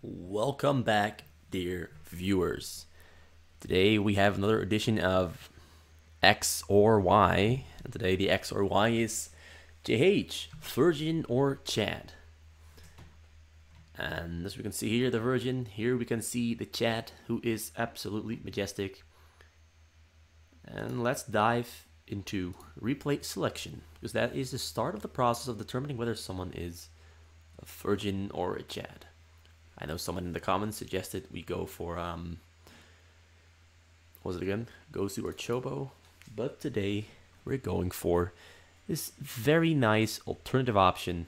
Welcome back, dear viewers. Today we have another edition of X or Y, and today the X or Y is JH, Virgin or Chad. And as we can see here, the Virgin, here we can see the Chad, who is absolutely majestic. And let's dive into replay selection, because that is the start of the process of determining whether someone is a Virgin or a Chad. I know someone in the comments suggested we go for, what was it again? Gozu or Chobo. But today we're going for this very nice alternative option.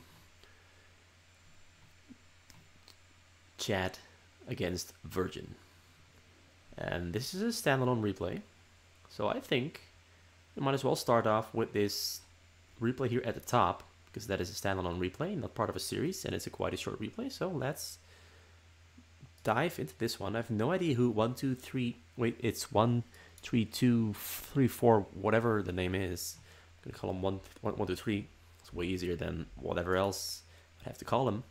Chad against Virgin. And this is a standalone replay. So I think we might as well start off with this replay here at the top, because that is a standalone replay, not part of a series, and it's quite a short replay. So let's dive into this one. I have no idea who 1, 2, 3. Wait, it's 1, 3, 2, 3, 4. Whatever the name is. I'm gonna call him 1, 2, 3. It's way easier than whatever else I have to call him.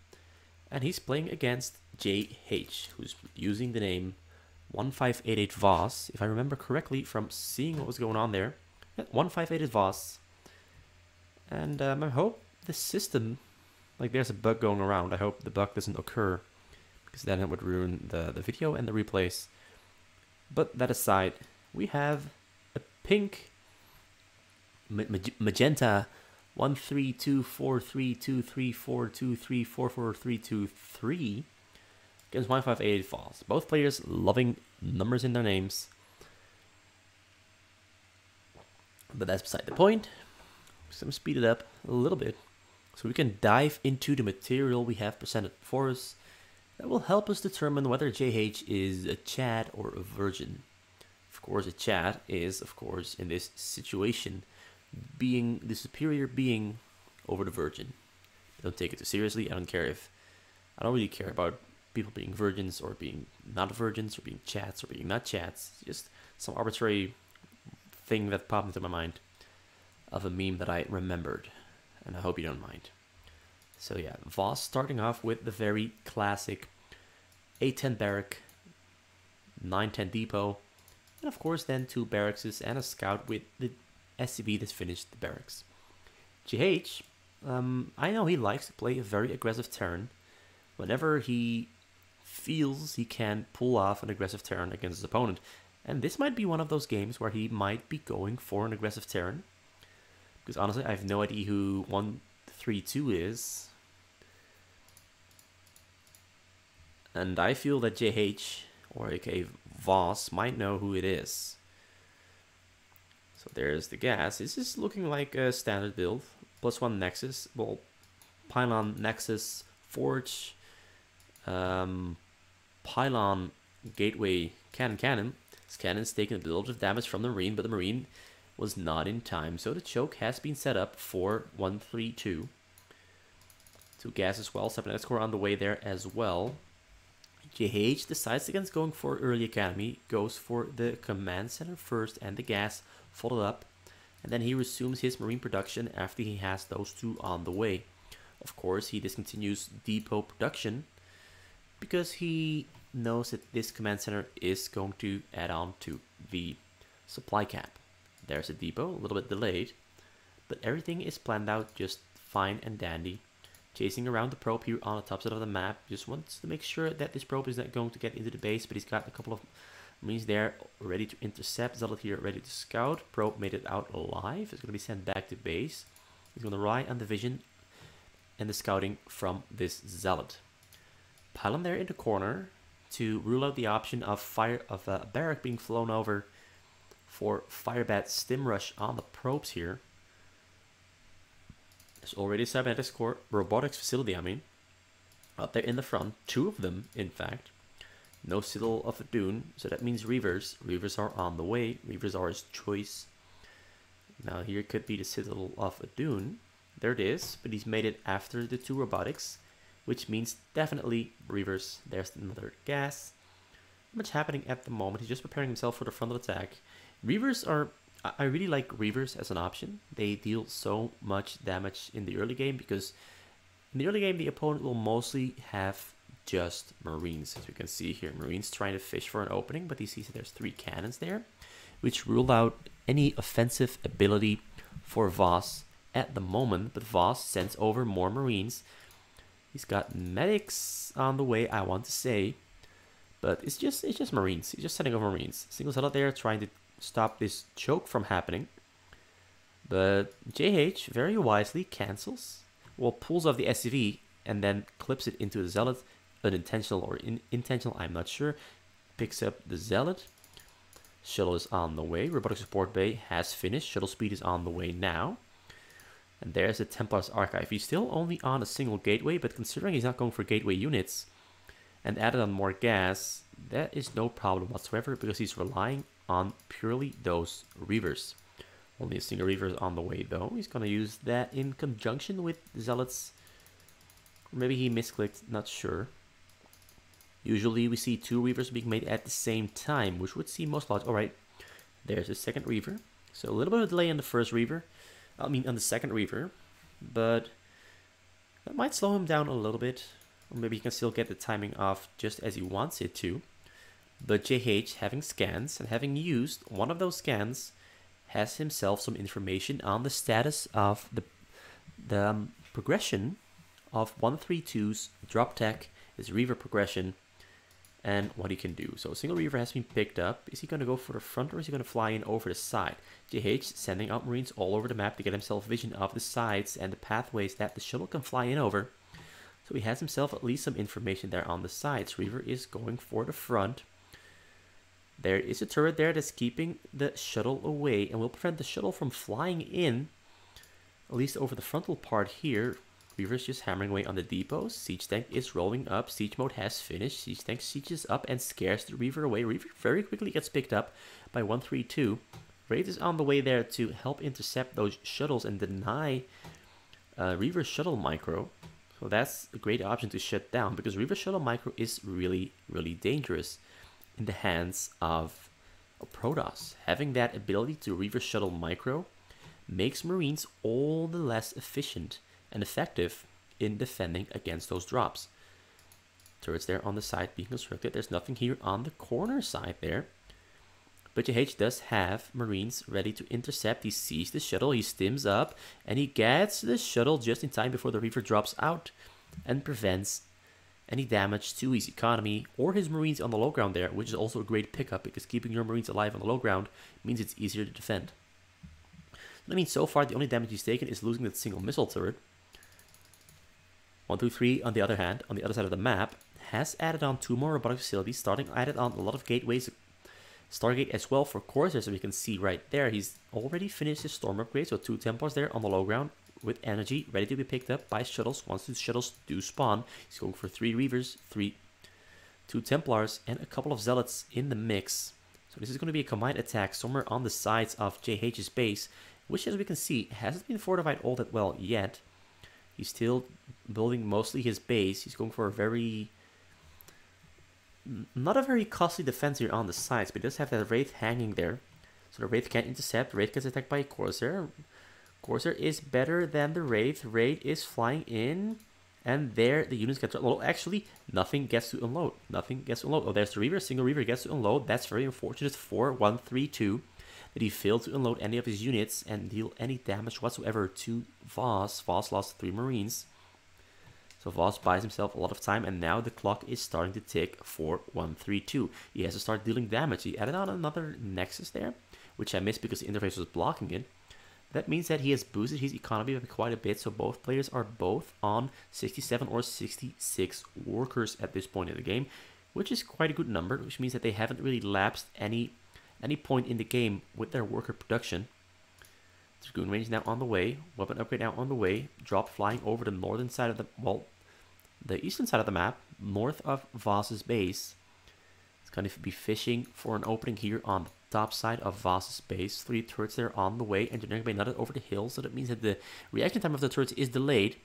And he's playing against JH, who's using the name 1588 Voss. If I remember correctly from seeing what was going on there, 1588 Voss. And I hope the system, like there's a bug going around. I hope the bug doesn't occur, because then it would ruin the video and the replays. But that aside, we have a pink magenta 1324323423423 against 1588 Falls. Both players loving numbers in their names. But that's beside the point. So I'm speed it up a little bit so we can dive into the material we have presented for us. That will help us determine whether JH is a Chad or a Virgin. Of course, a Chad is, of course, in this situation, being the superior being over the Virgin. Don't take it too seriously. I don't really care about people being virgins or being not virgins or being Chads or being not Chads. It's just some arbitrary thing that popped into my mind of a meme that I remembered, and I hope you don't mind. So yeah, Voss starting off with the very classic 810 barrack, 910 depot, and of course then 2 barracks and a scout with the SCV that's finished the barracks. JH, I know he likes to play a very aggressive turn whenever he feels he can pull off an aggressive turn against his opponent. And this might be one of those games where he might be going for an aggressive turn, because honestly I have no idea who 132 is. And I feel that JH, or aka Voss, might know who it is. So there's the gas. This is looking like a standard build. +1 Nexus. Well, Pylon, Nexus, Forge, Pylon, Gateway, Cannon. This cannon's taken a little bit of damage from the Marine, but the Marine was not in time. So the choke has been set up for 132. 2 gas as well. 7 score on the way there as well. JH decides against going for early academy, goes for the command center first and the gas followed up, and then he resumes his marine production after he has those 2 on the way. Of course, he discontinues depot production because he knows that this command center is going to add on to the supply cap. There's a depot, a little bit delayed, but everything is planned out just fine and dandy. Chasing around the probe here on the top side of the map. Just wants to make sure that this probe is not going to get into the base, but he's got a couple of marines there ready to intercept. Zealot here ready to scout. Probe made it out alive. It's going to be sent back to base. He's going to rely on the vision and the scouting from this Zealot. Pylon there in the corner to rule out the option of a barrack being flown over for Firebat Stim Rush on the probes here. There's already a cybernetics core, robotics facility, out there in the front. 2 of them, in fact. No Citadel of a Dune, so that means Reavers. Reavers are on the way. Reavers are his choice. Now here could be the Citadel of a Dune. There it is, but he's made it after the 2 robotics, which means definitely Reavers. There's another gas. Not much happening at the moment. He's just preparing himself for the frontal attack. Reavers are I really like Reavers as an option. They deal so much damage in the early game because in the early game the opponent will mostly have just Marines. As you can see here, Marines trying to fish for an opening, but he sees that there's 3 cannons there, which rule out any offensive ability for Voss at the moment. But Voss sends over more Marines. He's got medics on the way, I want to say, but it's just Marines. He's just sending over Marines. Single out there trying to stop this choke from happening. But JH very wisely cancels, well, pulls off the SCV and then clips it into a Zealot, unintentional or intentional, I'm not sure. Picks up the Zealot. Shuttle is on the way. Robotic support bay has finished. Shuttle speed is on the way now. And there's the Templar's Archive. He's still only on a single gateway, but considering he's not going for gateway units and added on more gas, that is no problem whatsoever because he's relying on purely those Reavers. Only a single Reaver is on the way though. He's going to use that in conjunction with Zealots. Or maybe he misclicked, not sure. Usually we see 2 Reavers being made at the same time, which would seem most logical. Alright, there's the second Reaver. So a little bit of a delay on the first Reaver. I mean on the second Reaver. But that might slow him down a little bit. Or maybe he can still get the timing off just as he wants it to. But JH, having scans and having used one of those scans, has himself some information on the status of the progression of 132's drop tech, his Reaver progression, and what he can do. So a single Reaver has been picked up. Is he going to go for the front or is he going to fly in over the side? JH sending out Marines all over the map to get himself vision of the sides and the pathways that the shuttle can fly in over. So he has himself at least some information there on the sides. Reaver is going for the front. There is a turret there that's keeping the shuttle away and will prevent the shuttle from flying in, at least over the frontal part here. Reaver is just hammering away on the depots. Siege tank is rolling up. Siege mode has finished. Siege tank sieges up and scares the Reaver away. Reaver very quickly gets picked up by 132. Wraith is on the way there to help intercept those shuttles and deny Reaver's shuttle micro. So that's a great option to shut down because Reaver's shuttle micro is really, really dangerous in the hands of Protoss. Having that ability to Reaver shuttle micro makes Marines all the less efficient and effective in defending against those drops. Turrets there on the side being constructed. There's nothing here on the corner side there. But JH does have Marines ready to intercept. He sees the shuttle, he stims up, and he gets the shuttle just in time before the Reaver drops out and prevents any damage to his economy or his Marines on the low ground there, which is also a great pickup because keeping your Marines alive on the low ground means it's easier to defend. I mean, so far the only damage he's taken is losing that single missile turret. 123, on the other hand, on the other side of the map, has added on 2 more robotic facilities, added on a lot of gateways, Stargate as well for Corsairs, as we can see right there. He's already finished his storm upgrade, so 2 Templars there on the low ground with energy, ready to be picked up by shuttles. Once the shuttles do spawn, he's going for 3 Reavers, 2 Templars, and a couple of Zealots in the mix. So this is going to be a combined attack somewhere on the sides of JH's base, which, as we can see, hasn't been fortified all that well yet. He's still building mostly his base. He's going for not a very costly defense here on the sides, but he does have that Wraith hanging there. So the Wraith can't intercept. Wraith gets attacked by a Corsair. Corsair is better than the Wraith. Wraith is flying in. And there the units get to unload. Actually, nothing gets to unload. Nothing gets to unload. Oh, there's the Reaver. Single Reaver gets to unload. That's very unfortunate for 132. That he failed to unload any of his units and deal any damage whatsoever to Voss. Voss lost 3 Marines. So Voss buys himself a lot of time, and now the clock is starting to tick for 132. He has to start dealing damage. He added on another Nexus there, which I missed because the interface was blocking it. That means that he has boosted his economy by quite a bit, so both players are both on 67 or 66 workers at this point in the game, which is quite a good number, which means that they haven't really lapsed any point in the game with their worker production. Dragoon range now on the way, weapon upgrade now on the way, drop flying over the northern side of the, well, the eastern side of the map, north of Voss's base. It's going to be fishing for an opening here on the top side of Voss's base. 3 turrets there on the way, engineering bay nutted over the hill, so that means that the reaction time of the turrets is delayed.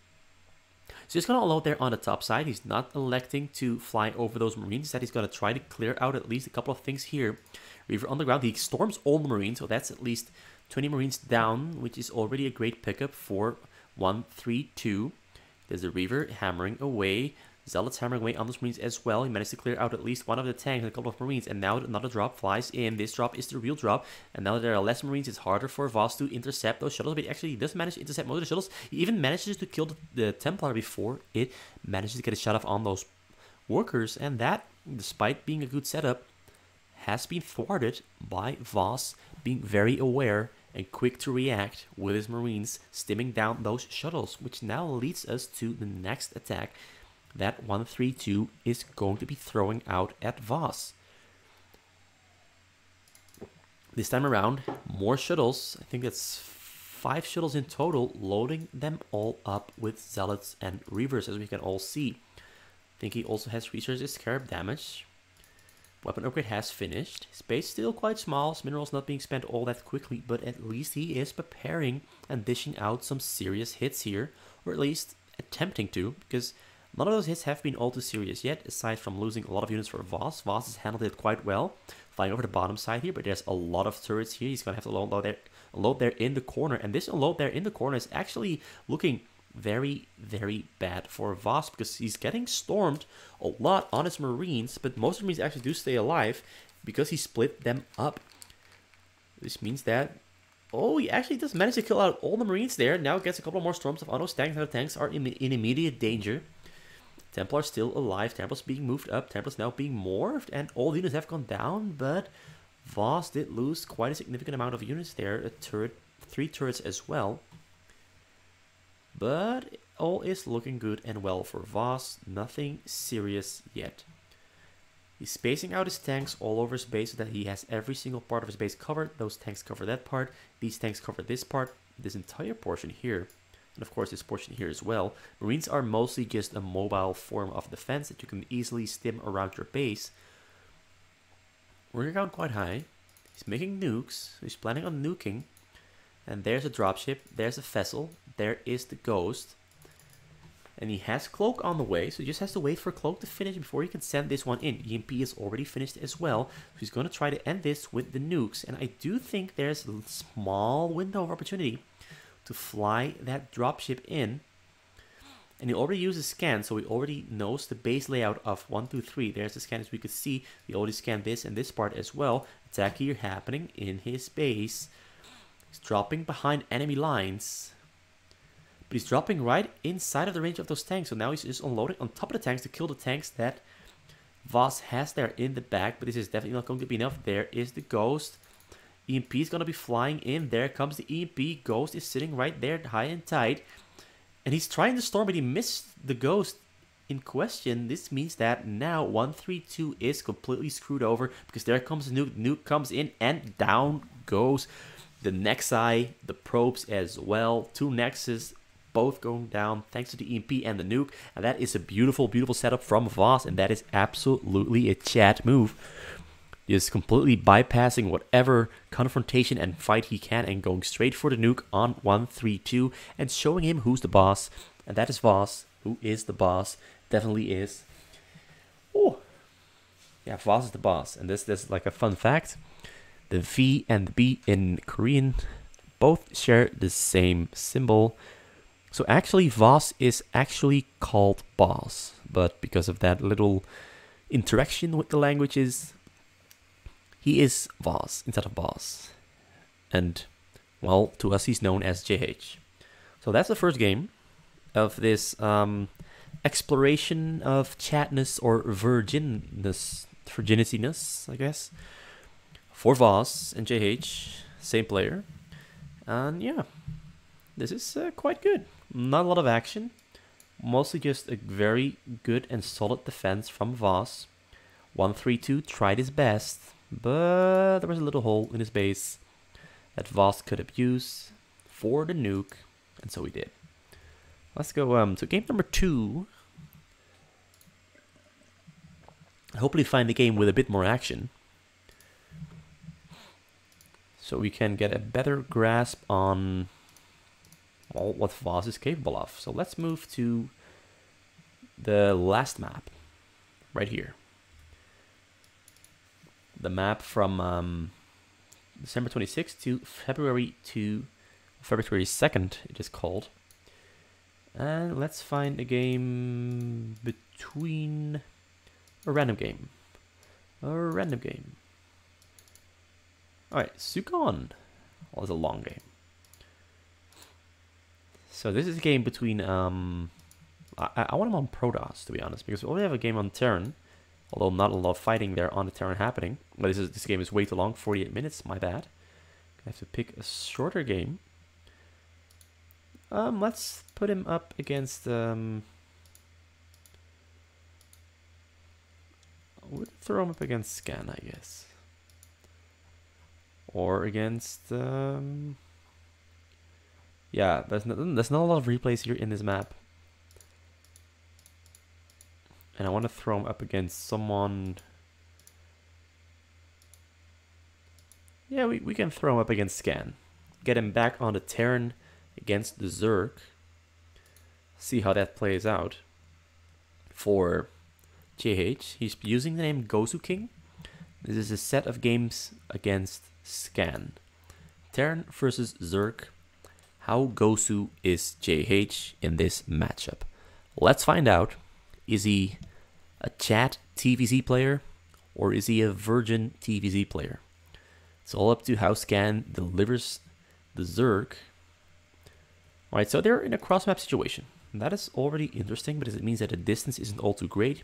So he's going to unload there on the top side. He's not electing to fly over those Marines. Instead, he's going to try to clear out at least a couple of things here. Reaver on the ground. He storms all the Marines, so that's at least 20 Marines down, which is already a great pickup for 132. There's a Reaver hammering away. Zealots hammering away on those Marines as well. He managed to clear out at least one of the tanks and a couple of Marines. And now another drop flies in. This drop is the real drop. And now that there are less Marines, it's harder for Voss to intercept those shuttles. But he actually does manage to intercept most of the shuttles. He even manages to kill the Templar before it manages to get a shot off on those workers. And that, despite being a good setup, has been thwarted by Voss being very aware and quick to react with his Marines stimming down those shuttles, which now leads us to the next attack that 132 is going to be throwing out at Voss. This time around, more shuttles. I think that's 5 shuttles in total, loading them all up with Zealots and Reavers, as we can all see. I think he also has research scarab damage. Weapon upgrade has finished. His base still quite small. His minerals not being spent all that quickly, but at least he is preparing and dishing out some serious hits here, or at least attempting to, because none of those hits have been all too serious yet, aside from losing a lot of units for Voss. Voss has handled it quite well, flying over the bottom side here, but there's a lot of turrets here. He's going to have to unload there in the corner, and this unload there in the corner is actually looking very, very bad for Voss, because he's getting stormed a lot on his Marines, but most of the Marines actually do stay alive because he split them up. This means that, oh, he actually does manage to kill out all the Marines there. Now gets a couple more storms of on those tanks, and the tanks are in immediate danger. Templar still alive. Templar's being moved up. Templar's now being morphed, and all the units have gone down, but Voss did lose quite a significant amount of units there. A turret, 3 turrets as well. But all is looking good and well for Voss. Nothing serious yet. He's spacing out his tanks all over his base so that he has every single part of his base covered. Those tanks cover that part. These tanks cover this part. This entire portion here. And of course this portion here as well. Marines are mostly just a mobile form of defense that you can easily stim around your base. Working count quite high. He's making nukes. He's planning on nuking. And there's a dropship. There's a vessel. There is the Ghost. And he has Cloak on the way, so he just has to wait for Cloak to finish before he can send this one in. EMP is already finished as well, so he's going to try to end this with the nukes. And I do think there's a small window of opportunity to fly that dropship in. And he already used a scan, so he already knows the base layout of 1, 2, 3. There's the scan, as we could see. He already scanned this and this part as well. Attack here happening in his base. He's dropping behind enemy lines. But he's dropping right inside of the range of those tanks. So now he's just unloading on top of the tanks to kill the tanks that Voss has there in the back. But this is definitely not going to be enough. There is the Ghost. EMP is going to be flying in. There comes the EMP. Ghost is sitting right there high and tight. And he's trying to storm, but he missed the Ghost in question. This means that now 132 is completely screwed over, because there comes the nuke. Nuke comes in and down goes the Nexi, the probes as well. 2 Nexus, both going down thanks to the EMP and the nuke. And that is a beautiful, beautiful setup from Voss, and that is absolutely a chat move. Just completely bypassing whatever confrontation and fight he can and going straight for the nuke on 132 and showing him who's the boss. And that is Voss, who is the boss. Definitely is. Oh, yeah, Voss is the boss. And this is like a fun fact. The V and the B in Korean both share the same symbol. So actually Voss is actually called boss. But because of that little interaction with the languages, he is Voss instead of boss. And, well, to us he's known as JH. So that's the first game of this exploration of chatness or virginityness, I guess. For Voss and JH, same player. And yeah, this is quite good. Not a lot of action. Mostly just a very good and solid defense from Voss. 132 tried his best, but there was a little hole in his base that Voss could abuse for the nuke, and so he did. Let's go to game number 2. Hopefully find a game with a bit more action, so we can get a better grasp on, well, what Voss is capable of. So let's move to the last map, right here. The map from December 26th to February 2nd, it is called. And let's find a game between a random game. Alright, Sukon. Well, it's a long game. So this is a game between, I want him on Protoss, to be honest, because we already have a game on Terran, although not a lot of fighting there on the Terran happening. But this game is way too long, 48 minutes, my bad. I have to pick a shorter game. Let's put him up against, we'll throw him up against Scan, I guess. Or against, yeah, there's not a lot of replays here in this map. And I want to throw him up against someone. Yeah, we can throw him up against Scan. Get him back on the Terran against the Zerg. See how that plays out. For JH, he's using the name Gosu King. This is a set of games against Scan. Terran versus Zerg. How Gosu is JH in this matchup? Let's find out. Is he a chat TVZ player or is he a virgin TVZ player? It's all up to how Scan delivers the Zerg. Alright, so they're in a cross-map situation. That is already interesting because it means that the distance isn't all too great.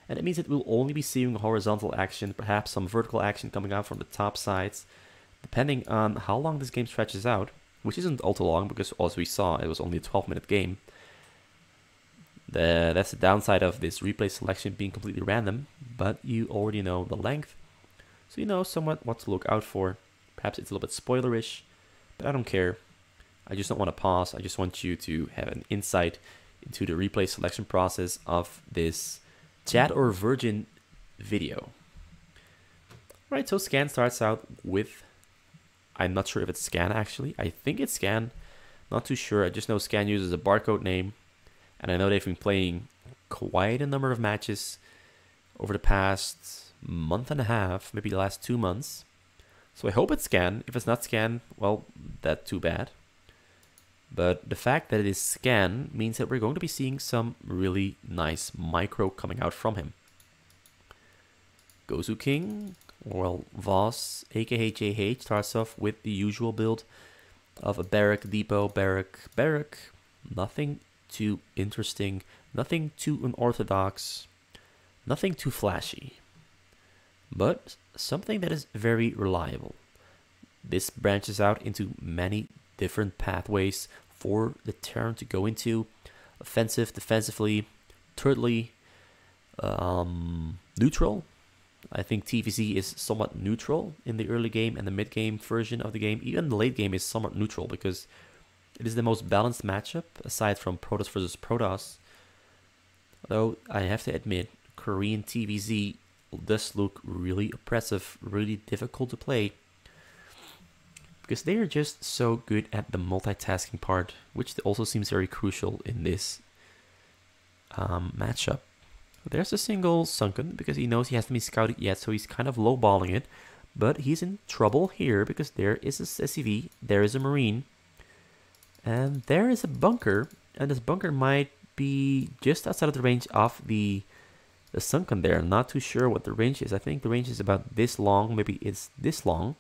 And it means that we'll only be seeing horizontal action, perhaps some vertical action coming out from the top sides, depending on how long this game stretches out. Which isn't all too long, because as we saw, it was only a 12-minute game. That's the downside of this replay selection being completely random, but you already know the length, so you know somewhat what to look out for. Perhaps it's a little bit spoilerish, but I don't care. I just don't want to pause. I just want you to have an insight into the replay selection process of this chat or virgin video. Right, so Scan starts out with, I'm not sure if it's Scan actually. I think it's Scan. Not too sure. I just know Scan uses a barcode name. And I know they've been playing quite a number of matches over the past month and a half, maybe the last 2 months. So I hope it's Scan. If it's not Scan, well, that's too bad. But the fact that it is Scan means that we're going to be seeing some really nice micro coming out from him. Gosu King. Well, Voss, aka JH, starts off with the usual build of a barrack, depot, barrack. Nothing too interesting, nothing too unorthodox, nothing too flashy, but something that is very reliable. This branches out into many different pathways for the Terran to go into: offensive, defensively, thirdly, neutral. I think TVZ is somewhat neutral in the early game and the mid game version of the game. Even the late game is somewhat neutral because it is the most balanced matchup aside from Protoss versus Protoss. Though I have to admit, Korean TVZ does look really oppressive, really difficult to play, because they are just so good at the multitasking part, which also seems very crucial in this matchup. There's a single Sunken because he knows he hasn't been scouted yet, so he's kind of lowballing it. But he's in trouble here because there is a SCV, there is a Marine, and there is a bunker. And this bunker might be just outside of the range of the Sunken there. I'm not too sure what the range is. I think the range is about this long, maybe it's this long.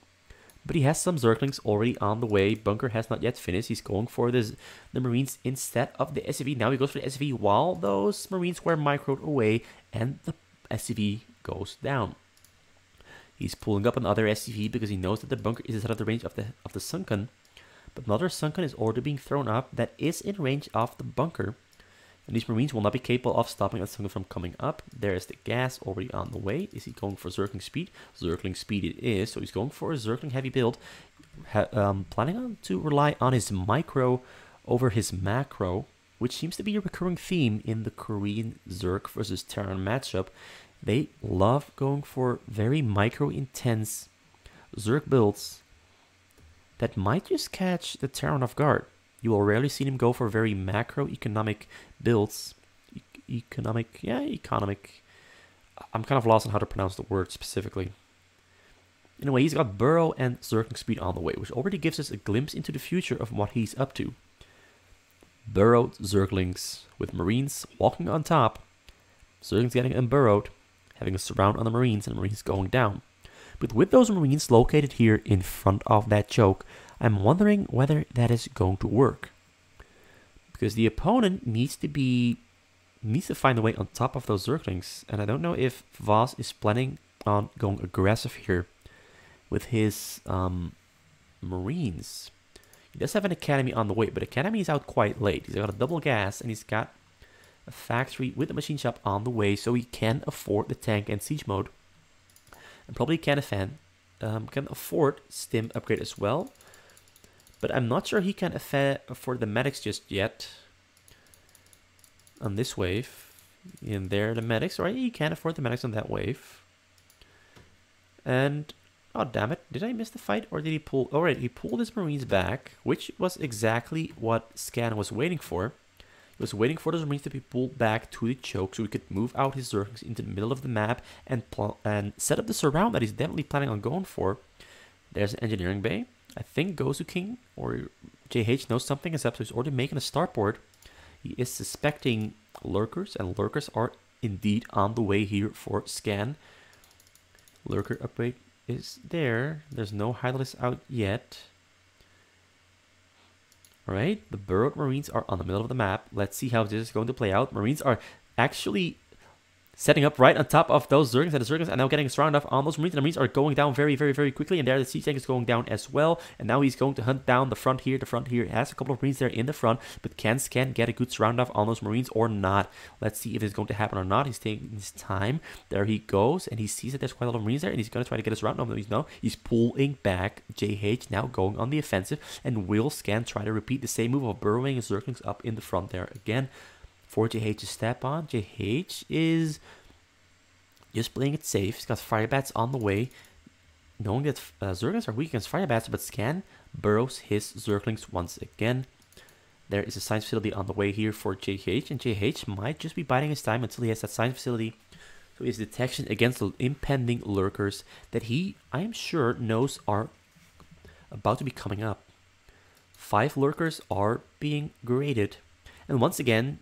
But he has some Zerglings already on the way. Bunker has not yet finished. He's going for the Marines instead of the SCV. Now he goes for the SCV while those Marines were microed away and the SCV goes down. He's pulling up another SCV because he knows that the bunker is out of the range of the Sunken. But another Sunken is already being thrown up that is in range of the bunker. And these Marines will not be capable of stopping that Sunken from coming up. There is the gas already on the way. Is he going for Zergling speed? Zergling speed it is. So he's going for a Zergling heavy build. Planning on to rely on his micro over his macro, which seems to be a recurring theme in the Korean Zerg versus Terran matchup. They love going for very micro-intense Zerg builds that might just catch the Terran off guard. You will rarely see him go for very macroeconomic builds. Economic. I'm kind of lost on how to pronounce the word specifically. Anyway, he's got Burrow and Zergling speed on the way, which already gives us a glimpse into the future of what he's up to. Burrowed Zerglings with Marines walking on top, Zerglings getting unburrowed, having a surround on the Marines, and the Marines going down. But with those Marines located here in front of that choke, I'm wondering whether that is going to work. Because the opponent needs to find a way on top of those Zerglings. And I don't know if Voss is planning on going aggressive here with his Marines. He does have an academy on the way, but academy is out quite late. He's got a double gas, and he's got a factory with a machine shop on the way, so he can afford the tank and siege mode. And probably can afford stim upgrade as well. But I'm not sure he can afford the medics just yet. On this wave. In there, the medics, right? He can't afford the medics on that wave. And, oh damn it, did I miss the fight? Or did he pull? Alright, he pulled his Marines back, which was exactly what Scan was waiting for. He was waiting for those Marines to be pulled back to the choke so he could move out his Zerglings into the middle of the map and set up the surround that he's definitely planning on going for. There's an engineering bay. I think Gozu King or JH knows something is up, so he's already making a startboard. He is suspecting lurkers, and lurkers are indeed on the way here for Scan. Lurker upgrade is there. There's no Hydralisk out yet. Alright, the burrowed Marines are on the middle of the map. Let's see how this is going to play out. Marines are actually setting up right on top of those Zerglings, and the Zerglings are now getting surrounded off on those Marines, and the Marines are going down very, very, very quickly, and there the siege tank is going down as well, and now he's going to hunt down the front here. The front here has a couple of Marines there in the front, but can Scan get a good surround off on those Marines or not? Let's see if it's going to happen or not. He's taking his time. There he goes, and he sees that there's quite a lot of Marines there, and he's going to try to get a surround off. No, he's pulling back. JH now going on the offensive, and will Scan try to repeat the same move of burrowing his Zerglings up in the front there again for JH to step on. JH is just playing it safe. He's got fire bats on the way, knowing that Zerglings are weak against fire bats, but Scan burrows his Zerglings once again. There is a science facility on the way here for JH, and JH might just be biding his time until he has that science facility. So his detection against the impending lurkers that he, I am sure, knows are about to be coming up. 5 lurkers are being graded, and once again,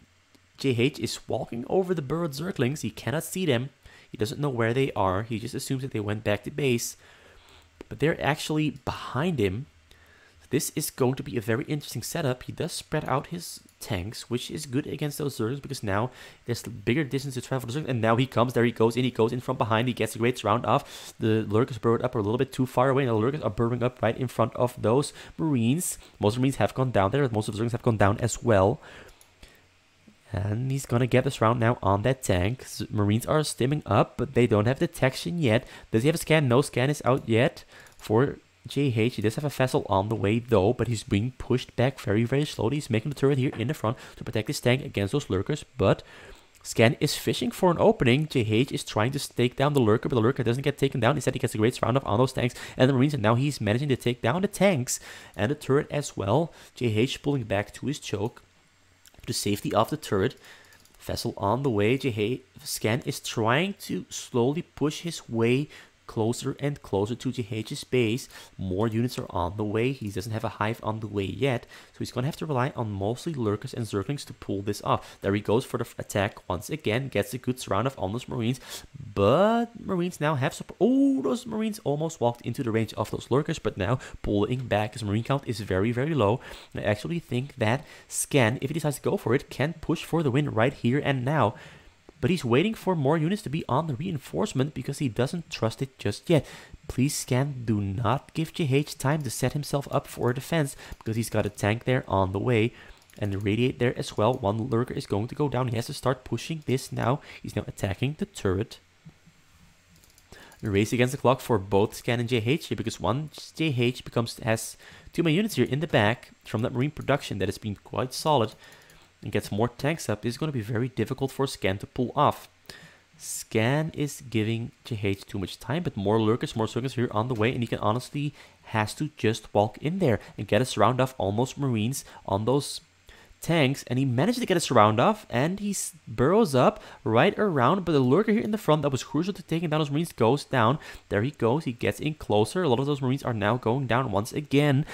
JH is walking over the burrowed Zerglings. He cannot see them. He doesn't know where they are. He just assumes that they went back to base. But they're actually behind him. This is going to be a very interesting setup. He does spread out his tanks, which is good against those Zerglings because now there's a bigger distance to travel. And now he comes. There he goes in from behind. He gets a great surround off. The lurkers burrowed up a little bit too far away. And the lurkers are burrowing up right in front of those Marines. Most Marines have gone down there. Most of the Zerglings have gone down as well. And he's going to get this round now on that tank. Marines are stimming up, but they don't have detection yet. Does he have a scan? No scan is out yet for JH. He does have a vessel on the way though, but he's being pushed back very, very slowly. He's making the turret here in the front to protect his tank against those lurkers, but Scan is fishing for an opening. JH is trying to take down the lurker, but the lurker doesn't get taken down. Instead, he gets a great round off on those tanks and the Marines, and now he's managing to take down the tanks and the turret as well. JH pulling back to his choke. The safety of the turret. Vessel on the way. Scan is trying to slowly push his way closer and closer to JH's base. More units are on the way. He doesn't have a hive on the way yet, so he's going to have to rely on mostly lurkers and Zerglings to pull this off. There he goes for the attack once again. Gets a good surround of all those Marines, but Marines now have support. Oh, those Marines almost walked into the range of those lurkers, but now pulling back. His Marine count is very, very low. I actually think that Scan, if he decides to go for it, can push for the win right here and now. But he's waiting for more units to be on the reinforcement because he doesn't trust it just yet. Please, Scan, do not give JH time to set himself up for a defense because he's got a tank there on the way and a radiate there as well. One lurker is going to go down. He has to start pushing this now. He's now attacking the turret. A race against the clock for both Scan and JH here because once JH has too many units here in the back from that Marine production that has been quite solid, and gets more tanks up, this is going to be very difficult for Scan to pull off. Scan is giving JH too much time, but more lurkers, more Zerglings here on the way, and he can honestly has to just walk in there and get a surround off almost Marines on those tanks, and he managed to get a surround off, and he burrows up right around, but the lurker here in the front that was crucial to taking down those Marines goes down. There he goes, he gets in closer. A lot of those Marines are now going down once again,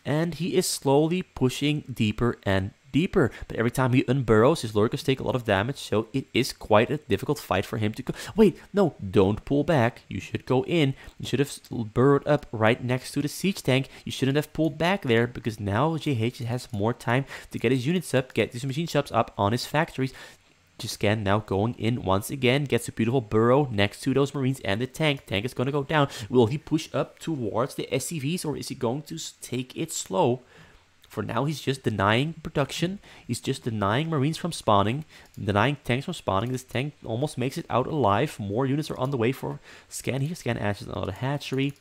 and he is slowly pushing deeper and deeper. But every time he unburrows, his lurkers take a lot of damage, so it is quite a difficult fight for him to go. Wait, no, don't pull back. You should go in. You should have burrowed up right next to the siege tank. You shouldn't have pulled back there, because now JH has more time to get his units up, get his machine shops up on his factories. Scan now going in once again, gets a beautiful burrow next to those Marines and the tank. Tank is going to go down. Will he push up towards the SCVs, or is he going to take it slow? For now, he's just denying production. He's just denying Marines from spawning, denying tanks from spawning. This tank almost makes it out alive. More units are on the way for Scan here. Scan ashes another hatchery.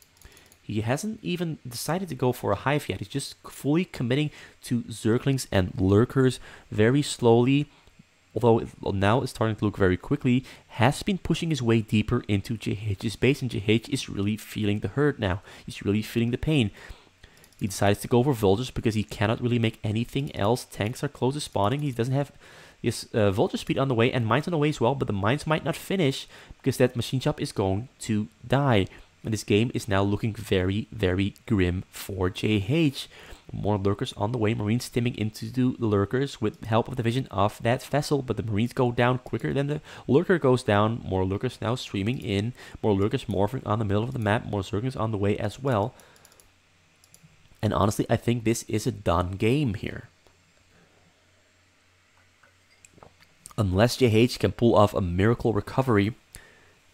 He hasn't even decided to go for a hive yet. He's just fully committing to Zerglings and Lurkers very slowly. Although now it's starting to look very quickly, has been pushing his way deeper into JH's base, and JH is really feeling the hurt now. He's really feeling the pain. He decides to go for Vultures because he cannot really make anything else. Tanks are close to spawning. He doesn't have his Vulture speed on the way, and mines on the way as well, but the mines might not finish because that machine shop is going to die. And this game is now looking very, very grim for JH. More lurkers on the way. Marines stimming into the lurkers with help of the vision of that vessel, but the Marines go down quicker than the lurker goes down. More lurkers now streaming in. More lurkers morphing on the middle of the map. More Zerglings on the way as well. And honestly, I think this is a done game here. Unless JH can pull off a miracle recovery,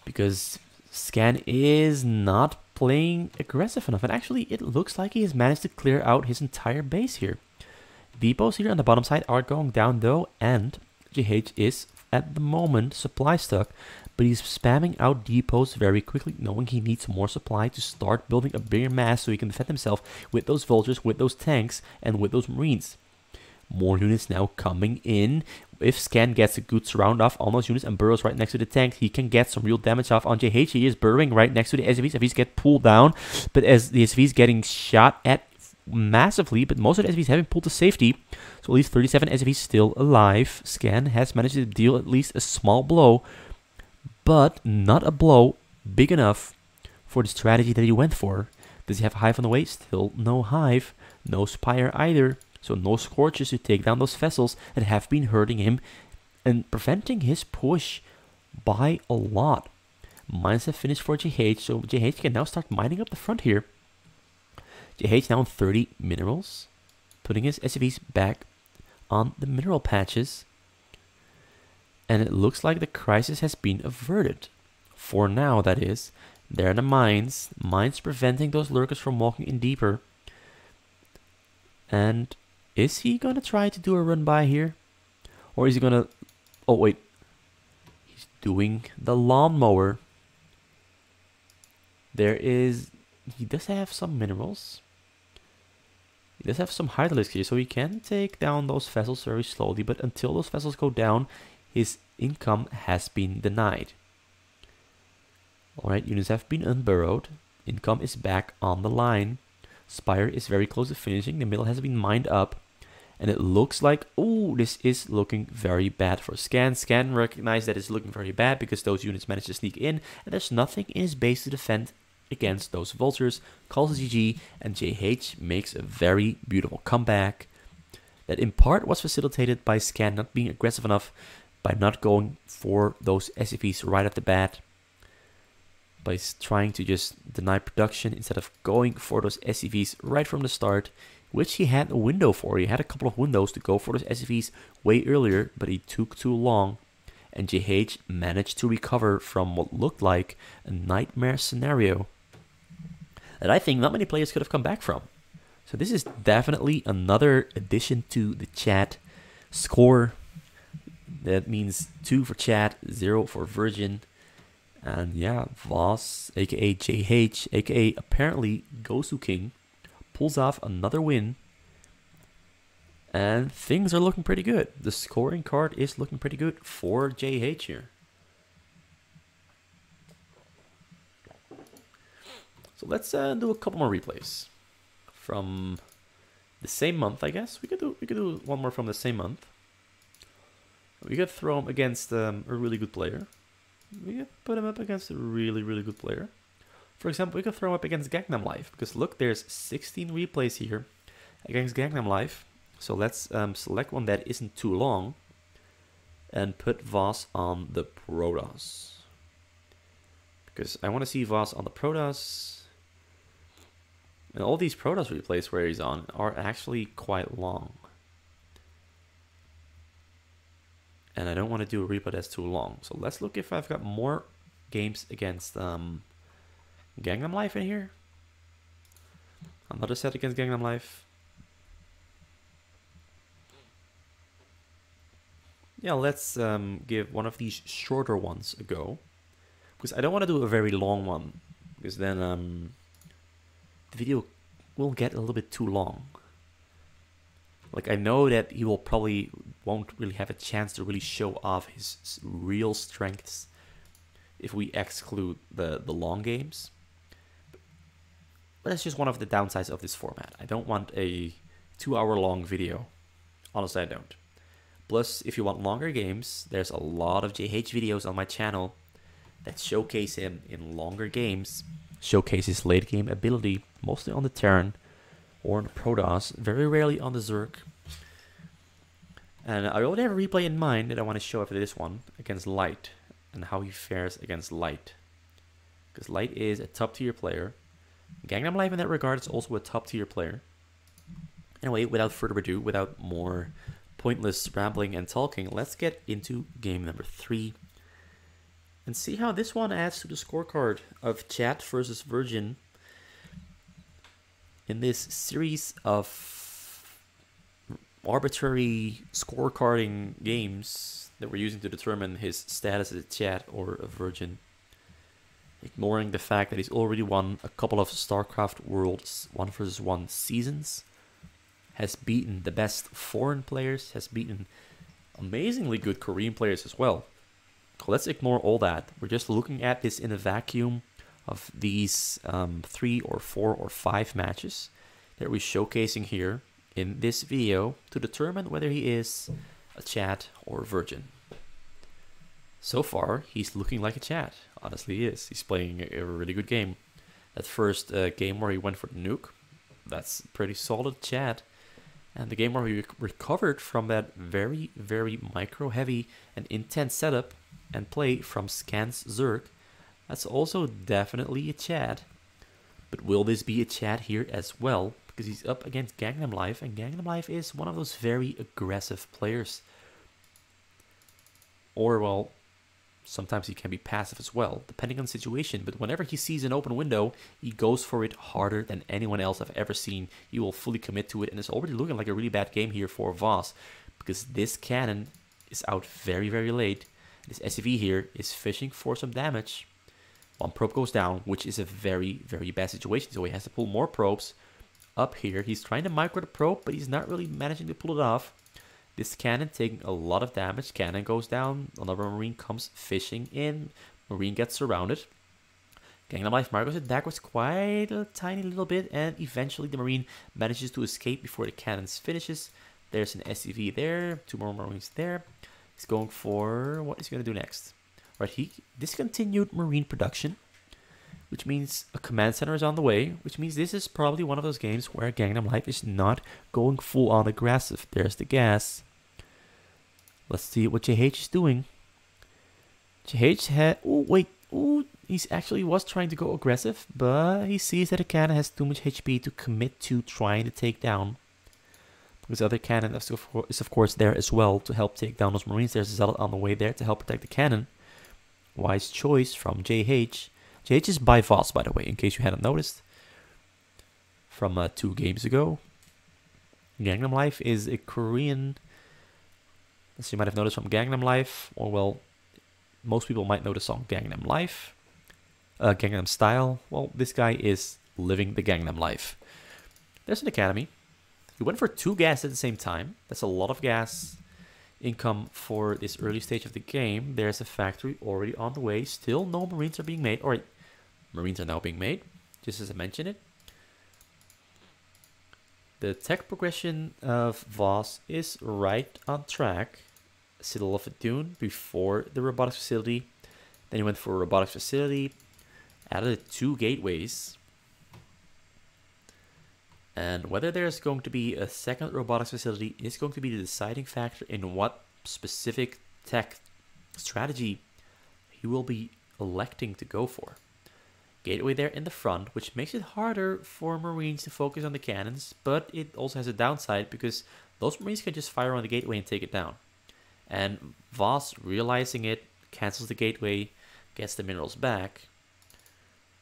because Scan is not playing aggressive enough, and actually it looks like he has managed to clear out his entire base here. Depots here on the bottom side are going down though, and JH is at the moment supply stuck, but he's spamming out depots very quickly, knowing he needs more supply to start building a bigger mass so he can defend himself with those vultures, with those tanks, and with those Marines. More units now coming in. If Scan gets a good surround off on those units and burrows right next to the tank, he can get some real damage off on JH. He is burrowing right next to the SCVs. SCVs get pulled down, but as the SCVs getting shot at massively, but most of the SCVs have been pulled to safety. So at least 37 SCVs still alive. Scan has managed to deal at least a small blow, but not a blow big enough for the strategy that he went for. Does he have a hive on the way? Still no hive. No Spire either. So no Scorches to take down those vessels that have been hurting him and preventing his push by a lot. Mines have finished for JH, so JH can now start mining up the front here. JH now on 30 minerals, putting his SCVs back on the mineral patches. And it looks like the crisis has been averted. For now, that is. There are the mines. Mines preventing those lurkers from walking in deeper. And is he going to try to do a run by here? Or is he going to... Oh, wait. He's doing the lawnmower. There is... He does have some minerals. He does have some hydraulics here, so he can take down those vessels very slowly. But until those vessels go down, his income has been denied. Alright, units have been unburrowed. Income is back on the line. Spire is very close to finishing. The middle has been mined up. And it looks like, oh, this is looking very bad for Scan. Scan recognized that it's looking very bad because those units managed to sneak in. And there's nothing in his base to defend against those vultures. Calls GG, and JH makes a very beautiful comeback. That in part was facilitated by Scan not being aggressive enough, by not going for those SCVs right off the bat. By trying to just deny production instead of going for those SCVs right from the start, which he had a window for. He had a couple of windows to go for those SCVs way earlier, but he took too long. And JH managed to recover from what looked like a nightmare scenario that I think not many players could have come back from. So this is definitely another addition to the chat score. That means 2 for chat, 0 for Virgin. And yeah, Voss, aka JH, aka apparently Gosu King, pulls off another win. And things are looking pretty good. The scoring card is looking pretty good for JH here. So let's do a couple more replays from the same month, I guess. We could do one more from the same month. We could throw him against a really good player. We could put him up against a really, really good player. For example, we could throw him up against Gangnam Life. Because look, there's 16 replays here against Gangnam Life. So let's select one that isn't too long and put Voss on the Protoss. Because I want to see Voss on the Protoss. And all these Protoss replays where he's on are actually quite long. And I don't want to do a replay that's too long. So let's look if I've got more games against Gangnam Life in here. Another set against Gangnam Life. Yeah, let's give one of these shorter ones a go. Because I don't want to do a very long one. Because then the video will get a little bit too long. Like, I know that he will probably won't really have a chance to really show off his real strengths if we exclude the long games. But that's just one of the downsides of this format. I don't want a 2-hour-long video. Honestly, I don't. Plus, if you want longer games, there's a lot of JH videos on my channel that showcase him in longer games, showcase his late game ability, mostly on the Terran or on the Protoss, very rarely on the Zerg. And I already have a replay in mind that I want to show after this one against Light and how he fares against Light. Because Light is a top tier player. Gangnam Life in that regard is also a top tier player. Anyway, without further ado, without more pointless rambling and talking, let's get into game number 3 and see how this one adds to the scorecard of Chat versus Virgin in this series of arbitrary scorecarding games that we're using to determine his status as a Chat or a Virgin, ignoring the fact that he's already won a couple of Starcraft Worlds 1 vs 1 seasons, has beaten the best foreign players, has beaten amazingly good Korean players as well. So let's ignore all that. We're just looking at this in a vacuum of these 3 or 4 or 5 matches that we're showcasing here in this video to determine whether he is a Chat or a Virgin. So far, he's looking like a Chat. Honestly, he is. He's playing a really good game. That first game where he went for the nuke, that's pretty solid Chat. And the game where he recovered from that very, very micro-heavy and intense setup and play from Scans Zerg, that's also definitely a Chat. But will this be a Chat here as well? Because he's up against Gangnam Life, and Gangnam Life is one of those very aggressive players. Or, well, sometimes he can be passive as well, depending on the situation. But whenever he sees an open window, he goes for it harder than anyone else I've ever seen. He will fully commit to it, and it's already looking like a really bad game here for Voss, because this cannon is out very, very late. This SCV here is fishing for some damage. One probe goes down, which is a very, very bad situation, so he has to pull more probes up here. He's trying to micro the probe, but he's not really managing to pull it off. This cannon taking a lot of damage. Cannon goes down. Another Marine comes fishing in. Marine gets surrounded. Gangnam Life micros it backwards quite a tiny little bit, and eventually the Marine manages to escape before the cannon finishes. There's an SCV there. 2 more Marines there. He's going for... what is he going to do next? Right, he discontinued Marine production, which means a command center is on the way, which means this is probably one of those games where Gangnam Life is not going full on aggressive. There's the gas. Let's see what JH is doing. JH had... oh, wait. Oh, he actually was trying to go aggressive, but he sees that the cannon has too much HP to commit to trying to take down. Because the other cannon is of course there as well to help take down those Marines. There's a Zealot on the way there to help protect the cannon. Wise choice from JH. JH is by Voss, by the way, in case you hadn't noticed. From 2 games ago. Gangnam Life is a Korean... as you might have noticed from Gangnam Life, or well, most people might know the song Gangnam Life. Gangnam Style. Well, this guy is living the Gangnam Life. There's an academy. He went for 2 gas at the same time. That's a lot of gas income for this early stage of the game. There's a factory already on the way. Still no Marines are being made. Alright, Marines are now being made, just as I mentioned it. The tech progression of Voss is right on track. Citadel of Dune before the robotics facility. Then he went for a robotics facility. Added 2 gateways. And whether there's going to be a second robotics facility is going to be the deciding factor in what specific tech strategy he will be electing to go for. Gateway there in the front, which makes it harder for Marines to focus on the cannons, but it also has a downside because those Marines can just fire on the gateway and take it down. And Voss, realizing it, cancels the gateway, gets the minerals back.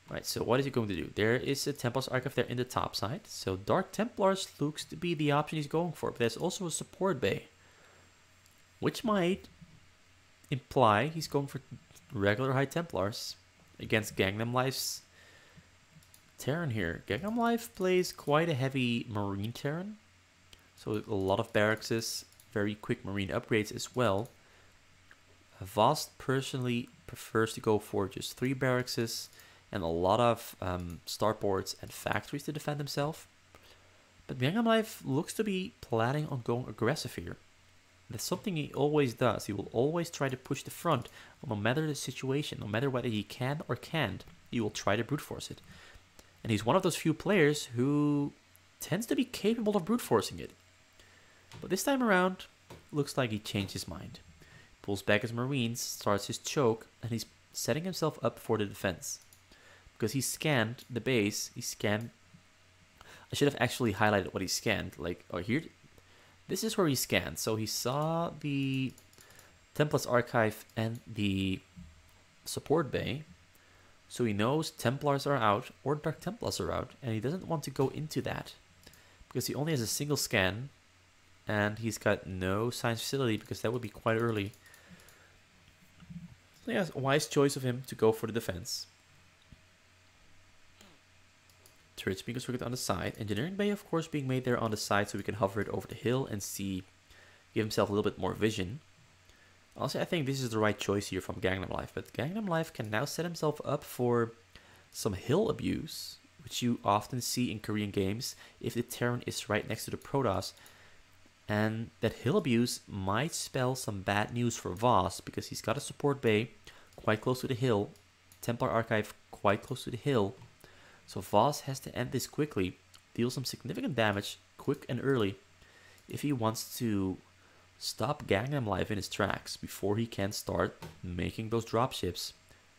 Right, so what is he going to do? There is a Templar's Archive there in the top side. So Dark Templars looks to be the option he's going for. But there's also a support bay, which might imply he's going for regular High Templars against Gangnam Life's Terran here. Gangnam Life plays quite a heavy Marine Terran. So a lot of barracks, very quick Marine upgrades as well. Voss personally prefers to go for just 3 barracks and a lot of starports and factories to defend himself. But Gangnam Life looks to be planning on going aggressive here. That's something he always does. He will always try to push the front, no matter the situation, no matter whether he can or can't, he will try to brute force it. And he's one of those few players who tends to be capable of brute forcing it. But this time around, looks like he changed his mind. Pulls back his Marines, starts his choke, and he's setting himself up for the defense. Because he scanned the base, I should have actually highlighted what he scanned. Like, oh, here, this is where he scanned. So he saw the Templar's Archive and the support bay. So he knows Templars are out or Dark Templars are out. And he doesn't want to go into that. Because he only has a single scan. And he's got no science facility because that would be quite early. So yeah, a wise choice of him to go for the defense. Turrets being constructed on the side. Engineering bay, of course, being made there on the side so we can hover it over the hill and see, give himself a little bit more vision. Also, I think this is the right choice here from Gangnam Life. But Gangnam Life can now set himself up for some hill abuse, which you often see in Korean games if the Terran is right next to the Protoss. And that hill abuse might spell some bad news for Voss because he's got a support bay quite close to the hill, Templar Archive quite close to the hill. So Voss has to end this quickly, deal some significant damage quick and early if he wants to stop Gangnam Life in his tracks before he can start making those dropships,